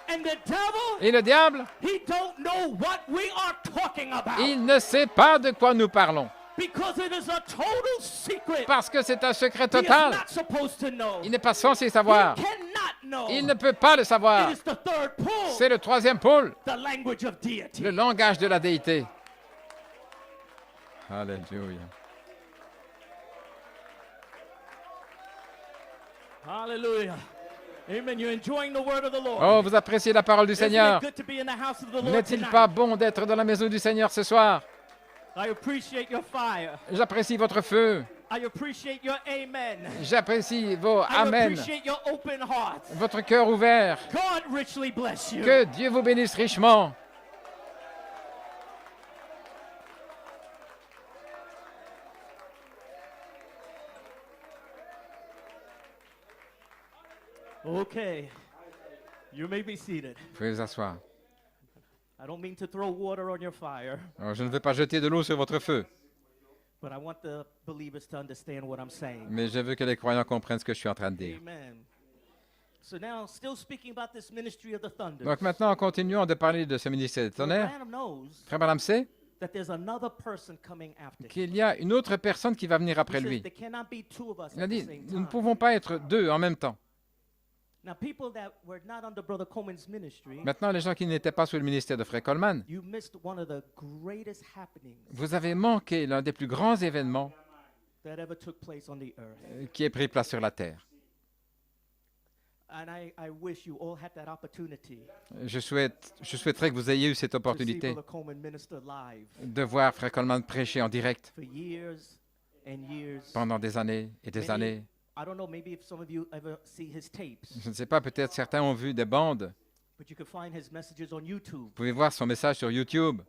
And the devil, Et le diable, he don't know what we are talking about il ne sait pas de quoi nous parlons. because it is a total secret. Parce que c'est un secret He is total. not supposed to know. Il n'est pas censé He savoir. cannot know. Il ne peut pas le savoir. It is the third pull, C'est le troisième pôle, the language of deity. le langage de la déité. Alléluia. Hallelujah. Amen. You're enjoying the word of the Lord. Oh, vous appréciez la parole du Isn't Seigneur. it good to be in the house of the Lord N'est-il tonight? pas bon d'être dans la maison du Seigneur ce soir? I appreciate your fire. J'apprécie votre feu. I appreciate your amen. J'apprécie vos I amen. appreciate your open heart. Votre cœur ouvert. God richly bless you. Que Dieu vous bénisse richement. Okay. You may be seated. Vous pouvez vous asseoir. I don't mean to throw water on your fire, Alors, je ne veux pas jeter de l'eau sur votre feu, but I want the believers to understand what I'm saying. mais je veux que les croyants comprennent ce que je suis en train de dire. Amen. So now, still speaking about this ministry of the thunder. Donc maintenant, en continuant de parler de ce ministère des tonnerres, Branham knows Frère Branham sait that there's another person coming after him. qu'il y a une autre personne qui va venir He après says lui. there cannot be two of us Il a at the dit, same nous ne time. pouvons pas être deux en même temps. Now, people that were not under Brother Coleman's ministry, Maintenant, les gens qui n'étaient pas sous le ministère de Frère Coleman, you missed one of the greatest happenings vous avez manqué l'un des plus grands événements that ever took place on the earth. qui ait pris place sur la terre. And I wish you all had that opportunity Je souhaiterais que vous ayez eu cette to see opportunité Brother Coleman minister live de voir Frère Coleman prêcher en direct for years and years. pendant des années et des Maybe- années. I don't know, maybe if some of you ever see his tapes, Je ne sais pas, peut-être certains ont vu des bandes. but you can find his messages on YouTube. Vous pouvez voir son message sur YouTube.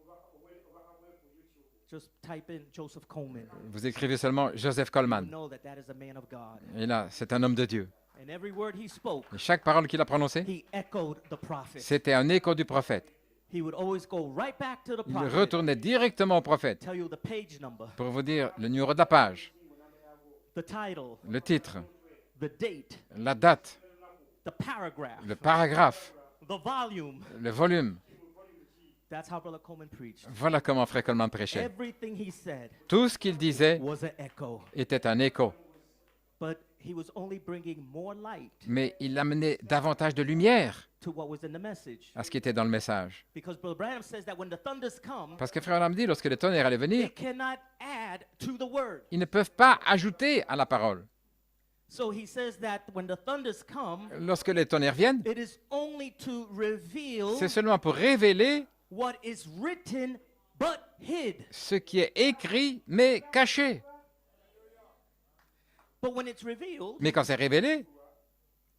Just type in Joseph Coleman. Vous écrivez seulement Joseph You Coleman. know that that is a man of God. Et là, c'est un homme de Dieu. And every word he spoke, Et chaque parole qu'il a prononcée, he echoed the prophet. c'était un écho du prophète. He would always go right back to the Il prophet, retournait directement au prophète tell you the page number, pour vous dire le numéro de la page, the title, le titre, the date, la date, the paragraph, le paragraphe, the volume. le volume. That's how Brother Coleman preached. Voilà comment Frère Coleman prêchait. Everything he said Tout ce qu'il disait was an echo, était un écho, but he was only bringing more light mais il amenait davantage de lumière to what was in the message. à ce qui était dans le message. Because Brother Branham says that when the thunders come, Parce que Frère Branham dit, lorsque les tonnerres allaient they venir, cannot add to the word. ils ne peuvent pas ajouter à la parole. So he says that when the thunders come, Lorsque les tonnerres viennent, it is only to reveal c'est seulement pour révéler what is written but hid. ce qui est écrit mais caché. But when it's revealed, Mais quand c'est révélé,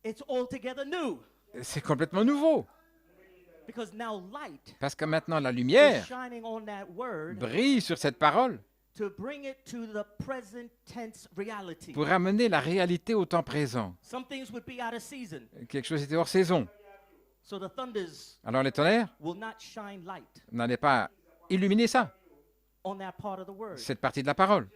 it's altogether new. c'est complètement nouveau. Because now light Parce que maintenant la is lumière shining on that word brille sur cette parole to bring it to the present tense reality. pour amener la réalité au temps présent. Some things would be out of season. Quelque chose était hors saison. So the thunders Alors les tonnerres will not shine light n'allaient pas illuminer ça, on that part of the word. cette partie de la parole.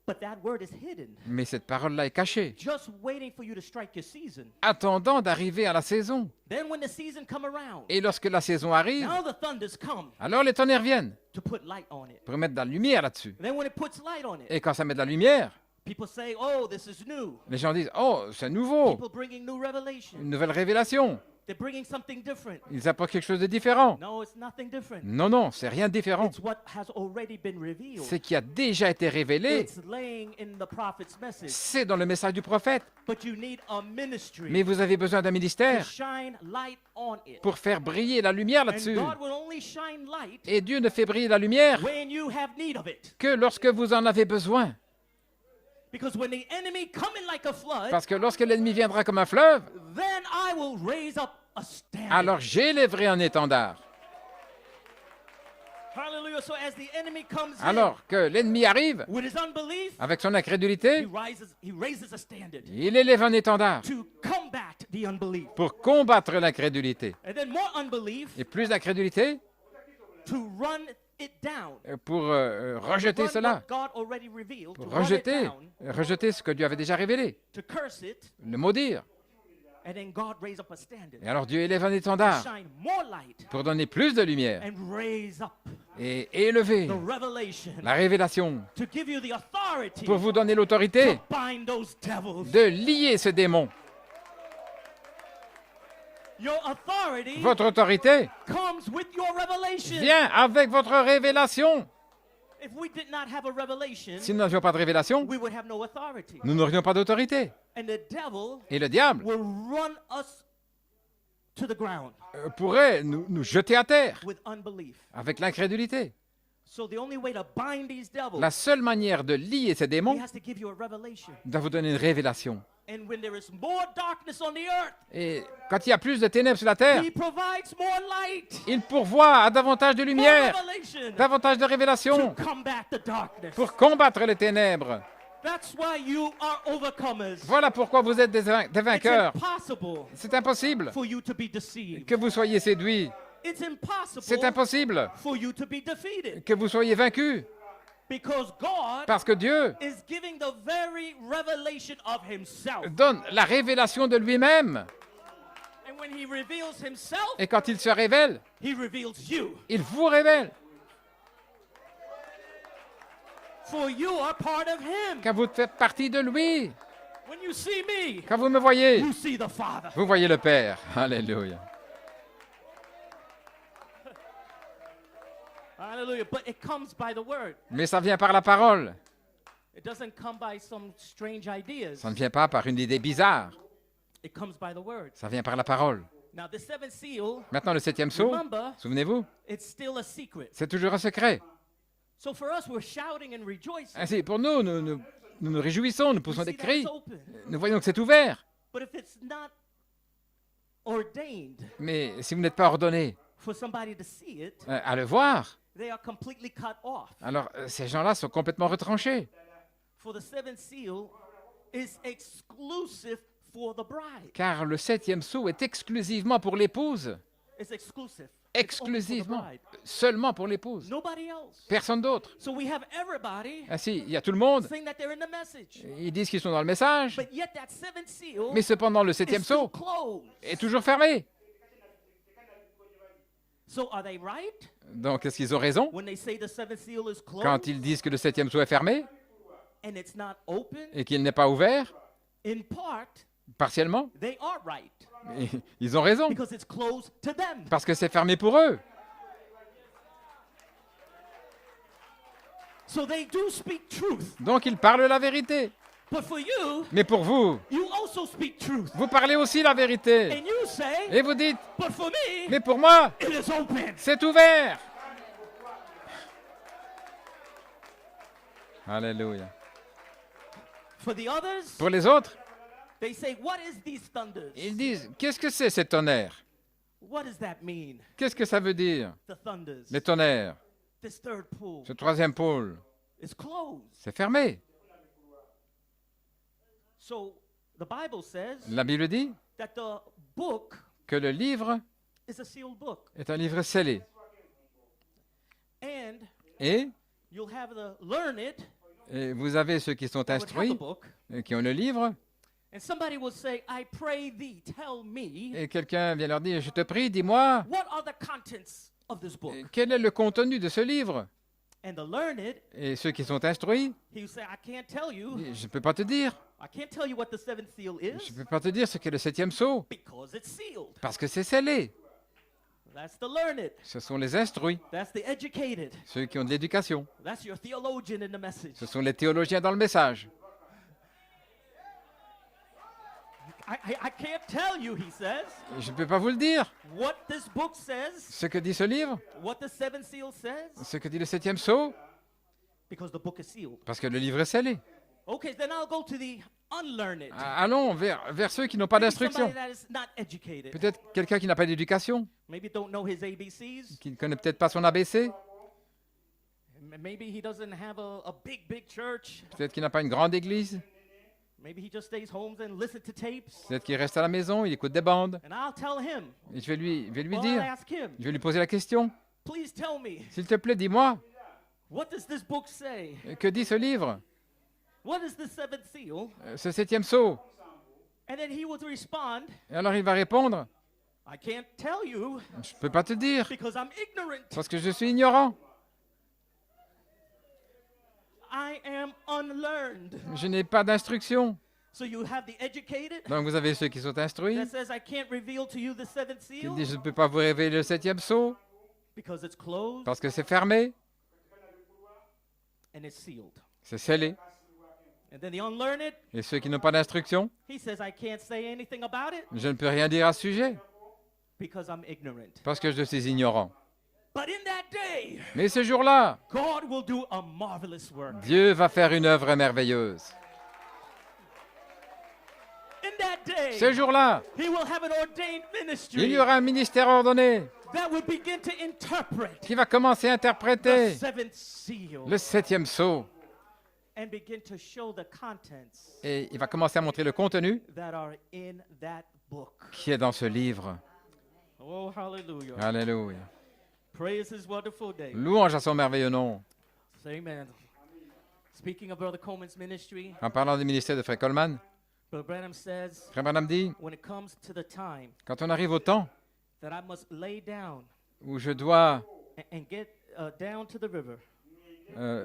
But that word is hidden, Mais cette parole-là est cachée, just waiting for you to strike your season. attendant d'arriver à la saison. Then when the season come around, Et lorsque la saison arrive, now the thunders come alors les tonnerres viennent to put light on it. pour mettre de la lumière là-dessus. And then when it puts light on it, Et quand ça met de la lumière, people say, oh, this is new. les gens disent « Oh, c'est nouveau, People bringing new revelation. une nouvelle révélation. They're bringing something different. » Ils apportent quelque chose de différent. No, it's nothing different. Non, non, c'est rien de différent. It's what has already been revealed. C'est qui a déjà été révélé. It's laying in the prophet's message. C'est dans le message du prophète. But you need a ministry Mais vous avez besoin d'un to ministère shine light on it. pour faire briller la lumière And là-dessus. God will only shine light Et Dieu ne fait briller la lumière when you have need of it. que lorsque vous en avez besoin. Because when the enemy come in like a flood, Parce que lorsque l'ennemi viendra comme un fleuve, then I will raise up a standard. alors j'élèverai un étendard. Hallelujah. So as the enemy comes Alors que l'ennemi arrive in with his unbelief, avec son he incrédulité, raises a standard il élève un étendard to combat the unbelief. pour combattre l'incrédulité. And then more unbelief Et plus d'incrédulité to run it down. pour rejeter Run cela, what God already revealed, to pour run it rejeter, down, rejeter ce que Dieu avait déjà révélé, to curse it, le maudire. and then God raise up a standard. Et alors Dieu élève un To étendard shine more light pour donner plus de lumière and raise up et élever the revelation la révélation to give you the authority pour vous donner l'autorité to bind those devils. de lier ce démon. Your authority Votre autorité comes with your revelation. vient avec votre révélation. If we did not have a revelation, Si nous n'avions pas de révélation, we would have no authority. nous n'aurions pas d'autorité. And the devil Et le diable will run us to the ground pourrait nous jeter à terre with unbelief. avec l'incrédulité. So the only way to bind these devils, La seule manière de lier ces he démons, has to give you a revelation. doit vous donner une révélation. And when there is more darkness on the earth, Et quand il y a plus de ténèbres sur la terre, he provides more light, il pourvoit à davantage de more lumière, revelation davantage de to révélation combat the darkness. pour combattre les ténèbres. That's why you are overcomers. Voilà pourquoi vous êtes des It's vainqueurs. impossible C'est impossible for you to be deceived. que vous soyez séduits. It's C'est impossible impossible for you to be defeated. que vous soyez vaincus. Because God Parce que Dieu is giving the very revelation of himself. donne la révélation de lui-même. And when he reveals himself, Et quand il se révèle, he reveals you. il vous révèle. For you are part of him. Car vous faites partie de lui. When you see me, Quand vous me voyez, you see the Father. vous voyez le Père. Alléluia. Hallelujah. But it comes by the word. Mais ça vient par la parole. It doesn't come by some strange ideas. Ça ne vient pas par une idée bizarre. It comes by the word. Ça vient par la parole. Now, the seventh seal, Maintenant, le 7e sceau, remember, souvenez-vous, it's still a secret. c'est toujours un secret. So for us, we're shouting and rejoicing. Ainsi, pour nous, nous nous réjouissons, nous We poussons see des that cris. it's open. Nous voyons que c'est ouvert. But if it's not ordained Mais si vous n'êtes pas ordonné for somebody to see it, à le voir, they are completely cut off. alors ces gens-là sont complètement retranchés. For the seventh seal is exclusive for the bride. Car le 7e sceau est exclusivement pour l'épouse. It's exclusive. It's only for the Exclusivement. bride. Seulement pour l'épouse. Nobody else. Personne d'autre. So we have everybody Ainsi, il y a tout le monde. saying that they're in the message. Ils disent qu'ils sont dans le message. But yet that seventh seal Mais cependant, le is 7e still sceau closed. est toujours fermé. So are they right Donc, est-ce qu'ils ont raison when they say the seventh seal is closed quand ils disent que le 7e sceau est fermé and it's not open? et qu'il n'est pas ouvert? In part, Partiellement, they are right ils ont raison. because it's closed to them. Parce que c'est fermé pour eux. So they do speak truth. Donc, ils parlent la vérité. But for you, Mais pour vous, you also speak truth. vous parlez aussi la vérité. And you say, Et vous dites, but for me, mais pour moi, it is open. c'est ouvert. Alléluia. For the others, Pour les autres, they say, what is these thunders? ils disent, qu'est-ce que c'est ces tonnerres? What does that mean? Qu'est-ce que ça veut dire, The thunders. les tonnerres? This third pool Ce 3e pôle, is closed. c'est fermé. So the Bible says La Bible dit that the book que le livre is a sealed book. est un livre scellé. And Et, you'll have the learned vous avez ceux qui sont that would have the instruits, book. qui ont le livre, And somebody will say, I pray thee, tell me, et quelqu'un vient leur dire, je te prie, dis-moi, what are the contents of this book? quel est le contenu de ce livre? And the learned, Et ceux qui sont instruits, he will say, I can't tell you. je ne peux pas te dire. I can't tell you what the seventh seal Je is ne peux pas te dire ce qu'est le 7e sceau, because it's sealed. parce que c'est scellé. That's the learned. Ce sont les instruits, That's the educated. ceux qui ont de l'éducation. That's your theologian in the message. Ce sont les théologiens dans le message. I can't tell you, he says, Je ne peux pas vous le dire. what this book says, Ce que dit ce livre, what the seventh seal says, ce que dit le 7e sceau, because the book is sealed. parce que le livre est scellé. Okay, then I'll go to the unlearned. Allons vers ceux qui n'ont pas Maybe d'instruction. somebody that is not educated. Peut-être quelqu'un qui n'a pas d'éducation, Maybe don't know his ABCs. qui ne connaît peut-être pas son ABC, Maybe he doesn't have a big church. peut-être qu'il n'a pas une grande église, Maybe he just stays home and listens to tapes. peut-être qu'il reste à la maison, il écoute des bandes. And I'll tell him, Et je vais lui or I'll dire, ask him, je vais lui poser la question. please tell me, S'il te plaît, dis-moi, what does this book say? que dit ce livre, What is the seventh seal? ce 7e sceau? And then he would respond, Et alors il va répondre, I can't tell you je ne peux pas te dire, because I'm ignorant. parce que je suis ignorant. I am unlearned. Je n'ai pas d'instruction. So you have the educated Donc vous avez ceux qui sont instruits, that says, I can't reveal to you the seventh qui seal disent, je ne peux pas vous révéler le 7e sceau, because it's closed. parce que c'est fermé. and it's sealed. C'est scellé. And then the unlearned, Et ceux qui n'ont pas d'instruction, he says, I can't say anything about it je ne peux rien dire à ce sujet because I'm ignorant. parce que je suis ignorant. But in that day, Mais ce jour-là, God will do a marvelous work. Dieu va faire une œuvre merveilleuse. In that day, Ce jour-là, he will have an ordained il ministry y aura un ministère ordonné that will begin to interpret qui va commencer à the interpréter seventh seal le 7e sceau. and begin to show the contents Et il va commencer à montrer le contenu that are in that book. qui est dans ce livre. Oh, hallelujah. Alléluia. Praise his wonderful name. Louange à son merveilleux nom. Amen. Speaking of Brother Coleman's ministry, En parlant du ministère de Frère Coleman, Brother Branham says, Frère Branham dit, when it comes to the time quand on arrive au temps that I must lay down où je dois and get down to the river,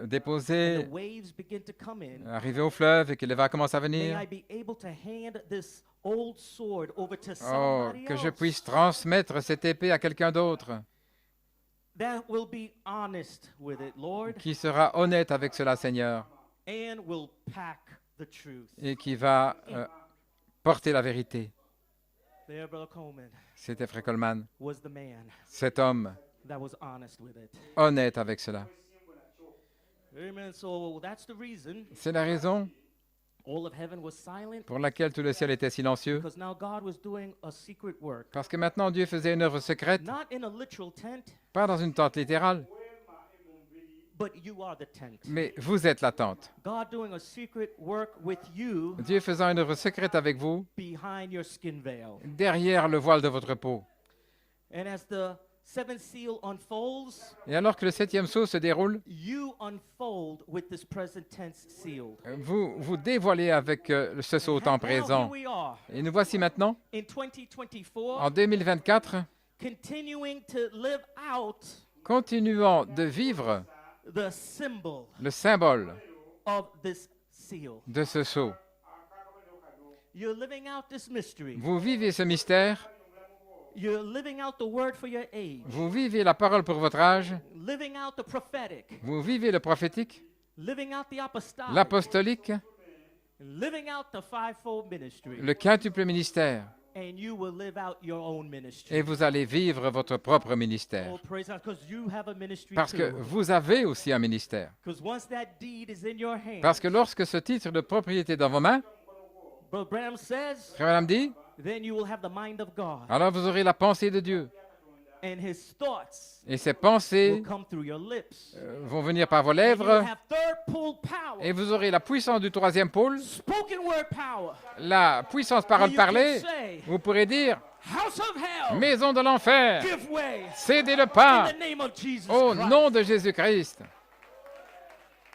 déposer, the waves begin to come in, arriver au fleuve et que les vagues commencent à may venir, I be able to hand this old sword over to oh, somebody que je else puisse transmettre cette épée à quelqu'un d'autre that will be honest with it, Lord, qui sera honnête avec cela, Seigneur, and will pack the truth. et qui va porter la vérité. There, Brother Coleman C'était Frère Coleman, was the man cet homme that was honest with it. honnête avec cela. Amen. So that's the reason C'est la raison all of heaven was silent, pour laquelle tout le ciel était silencieux, because now God was doing a secret work. parce que maintenant Dieu faisait une œuvre secrète, Not in a literal tent, pas dans une tente littérale, but you are the tent. mais vous êtes la tente. God doing a secret work with you Dieu faisant une œuvre secrète avec vous, behind your skin veil. derrière le voile de votre peau. And as the seventh seal unfolds, Et alors que le 7e sceau se déroule, you unfold with this present tense seal. vous vous dévoilez avec ce sceau au temps Now, présent. here we are Et nous voici maintenant, in 2024, en 2024, continuing to live out continuant de vivre the symbol le symbole of this seal. de ce sceau. You're living out this mystery. Vous vivez ce mystère, You're living out the word for your age. vous vivez la parole pour votre âge, Living out the prophetic. vous vivez le prophétique, Living out the apostolic. l'apostolique, Living out the fivefold ministry. le quintuple ministère. And you will live out your own ministry. Et vous allez vivre votre propre ministère. Oh, praise God, because you have a ministry Parce que too. vous avez aussi un ministère. Because once that deed is in your hand, Parce que lorsque ce titre de propriété est dans vos mains, Brother Branham says, Frère Branham dit, then you will have the mind of God. alors vous aurez la pensée de Dieu. And his thoughts Et ces will pensées come through your lips. vont venir par vos And you will lèvres. have third pull power. Et vous aurez la puissance du troisième pôle, Spoken word power. la puissance Where parole you can parlée. say, Vous pourrez dire, House of hell, maison de l'enfer, give way cédez le in pas the name of Jesus au Christ. nom de Jésus-Christ.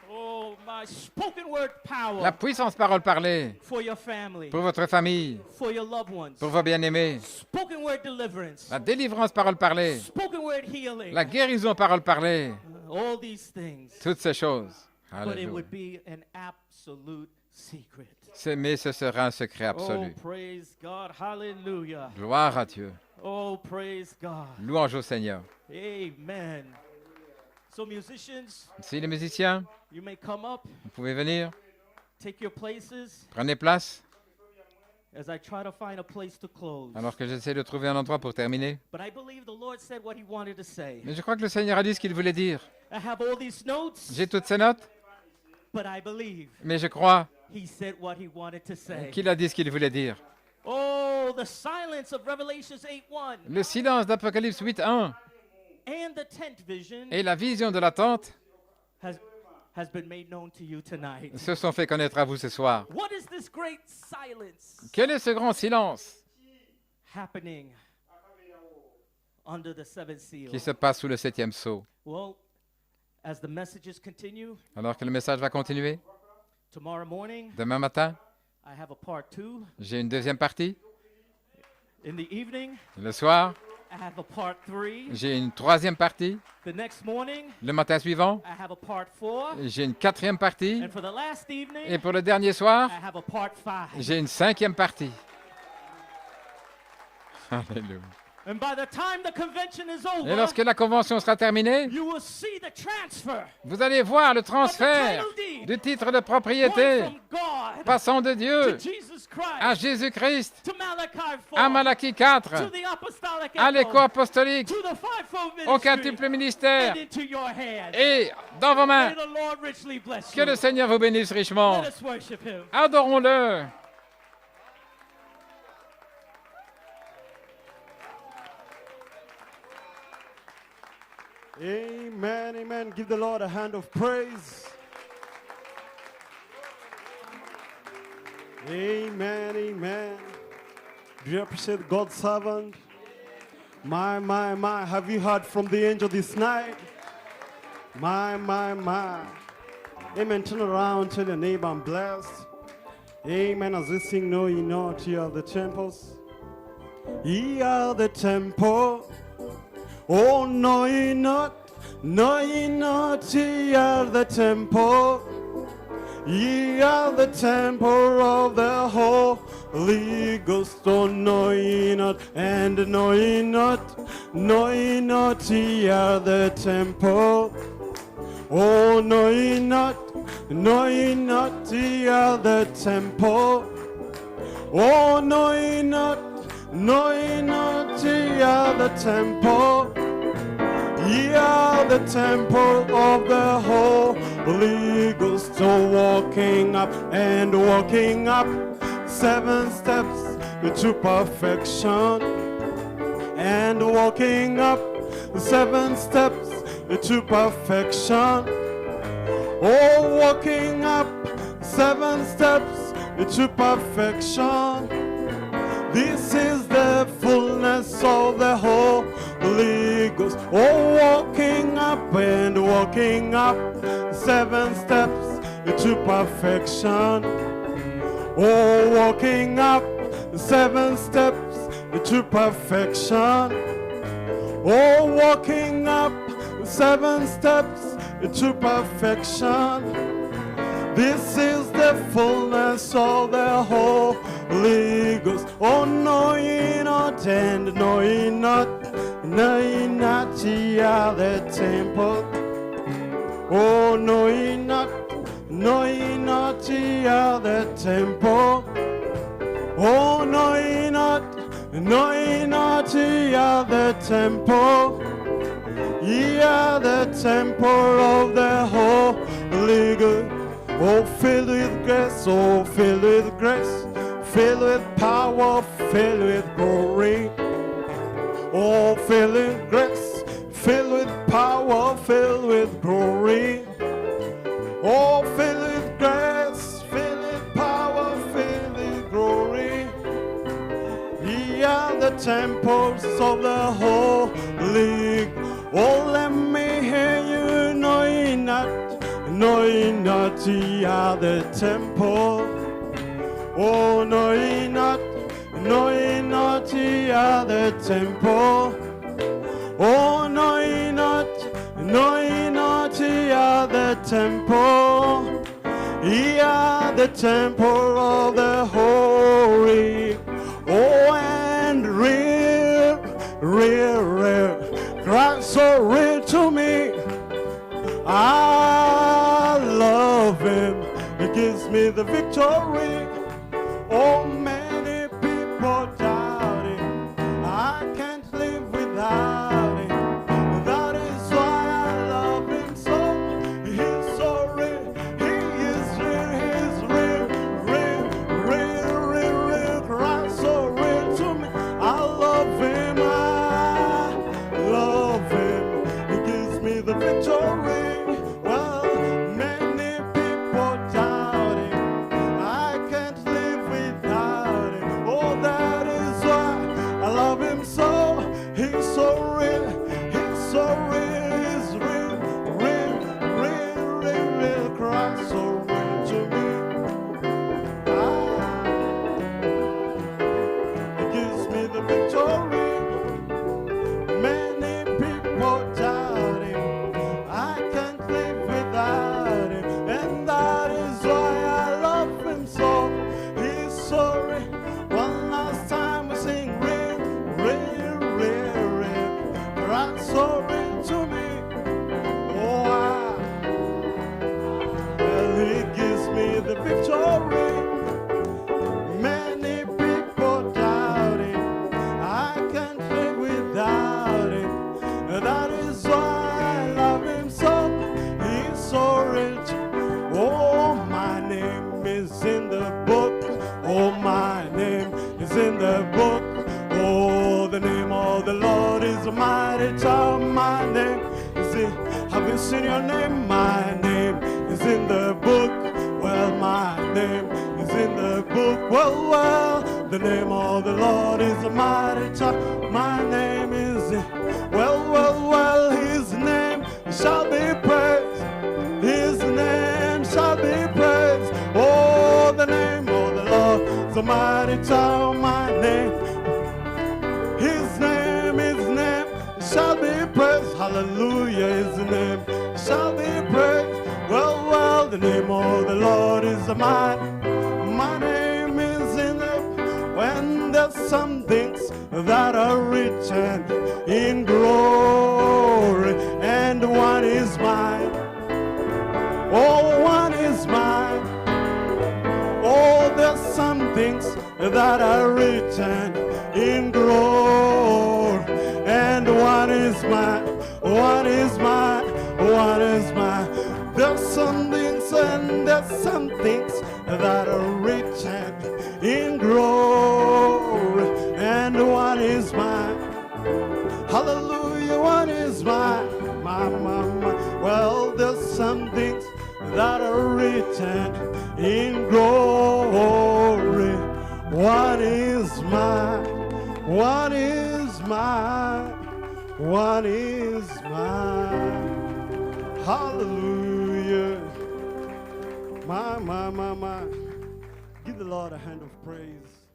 Oh, my spoken word power La puissance parole parlée for your family, pour votre famille, for your loved ones. pour vos bien-aimés. Spoken word deliverance, La délivrance parole parlée, spoken word healing, la guérison parole parlée. all these things. Toutes ces choses. But it Alléluia. would be an absolute secret. Mais ce sera un secret Oh, absolu. praise God. Hallelujah. Gloire à Dieu. Oh, praise God. Louange au Seigneur. Amen. So, musicians, Si les musiciens, you may come up, vous pouvez venir, take your places prenez place, as I try to find a place to close. alors que j'essaie de trouver un endroit pour terminer. But I believe the Lord said what he wanted to say. Mais je crois que le Seigneur a dit ce qu'il voulait dire. I have all these notes, J'ai toutes ces notes, but I believe mais je crois he said what he wanted to say. qu'il a dit ce qu'il voulait dire. Oh, the silence of Revelations 8:1 Le silence d'Apocalypse 8.1 and the tent vision et la vision de la tente has been made known to you tonight. se sont fait connaître à vous ce soir. What is this great silence Quel est ce grand silence happening under the seventh seal? qui se passe sous le 7e sceau? Well, as the messages continue, Alors que le message va continuer, tomorrow morning demain matin, I have a part 2. j'ai une deuxième partie. In the evening, Le soir, I have a part 3. j'ai une troisième partie. The next morning, Le matin suivant, I have a part 4. j'ai une quatrième partie. And for the last evening, Et pour le dernier soir, I have a part 5. j'ai une cinquième partie. Alléluia. And by the time the convention is over, Et lorsque la convention sera terminée, you will see the transfer vous allez voir le transfert du titre de propriété going from God passant de to Dieu Jesus à Christ, Jésus-Christ, to Malachi 4, à Malachie 4, to the apostolic à l'écho echo, apostolique, to the fivefold au ministry, quintuple ministère and into your hands. et dans vos mains. May the Lord richly bless Que you. le Seigneur vous bénisse richement. Let us worship Him. Adorons-le. Amen, amen. Give the Lord a hand of praise. Amen, amen. Do you appreciate God's servant? My. Have you heard from the angel this night? My. Amen. Turn around, tell your neighbor I'm blessed. Amen. As we sing, no, you not, ye are the temples. Ye are the temple. Oh, no, ye not, ye are the temple. Ye are the temple of the Holy Ghost. Oh, no, ye not, and no, ye not, ye are the temple. Oh, no, ye not, ye are the temple. Oh, no, ye not, ye are the temple. Ye are the temple of the Holy Ghost. So walking up and walking up 7 steps to perfection. And walking up 7 steps to perfection. Oh, walking up 7 steps to perfection. This is the fullness of the Holy Ghost. Oh, walking up and walking up 7 steps to perfection. Oh, walking up 7 steps to perfection. Oh, walking up 7 steps to perfection. This is the fullness of the Holy Ghost. Oh, no, ye not, and no, ye not, ye are the temple. Oh, no, ye not, ye are the temple. Oh, no, ye not, ye are the temple. Ye are the temple of the Holy Ghost. Oh, filled with grace, oh, filled with grace, filled with power, filled with glory. Oh, filled with grace, filled with power, filled with glory. Oh, filled with grace, filled with power, filled with glory. Ye are the temples of the Holy. Oh, let me hear you, know ye not, ye are the temple. Oh, know ye not, ye are the temple. Oh, know ye not, ye are the temple. Ye are the temple of the Holy. Oh, and real, Christ so real to me. I love Him, He gives me the victory. Oh, many people doubt it, I can't live without it. That is why I love Him so. He's so real, He is real, He's real, Christ so real to me. I love Him, He gives me the victory. I so real to me. Oh, well, He gives me the victory. Many people doubting, I can't live without Him. That is why I love Him so. He's so rich. Oh, my name is in the book. Oh, my name is in the book. Oh, the name of the Lord is a mighty tower. My name is in. Have you seen your name? My name is in the book. Well, my name is in the book. Well, the name of the Lord is a mighty tower. My name is in. Well, His name shall be praised. His name shall be praised. Oh, the name of the Lord is a mighty tower. My name, His name shall be praised. Hallelujah, His name shall be praised. Well, the name of the Lord is a mighty. My name is in it. When there's some things that are written in glory, and one is mine. Oh, one is mine. Oh, there's some things that are written in glory, and one is mine. One is mine. One is mine. There's some things and there's some things that are written in glory, and one is mine. Hallelujah, one is mine. My. Well, there's some things that are written in glory. One is mine. One is mine. One is mine. Hallelujah. My. Give the Lord a hand of praise.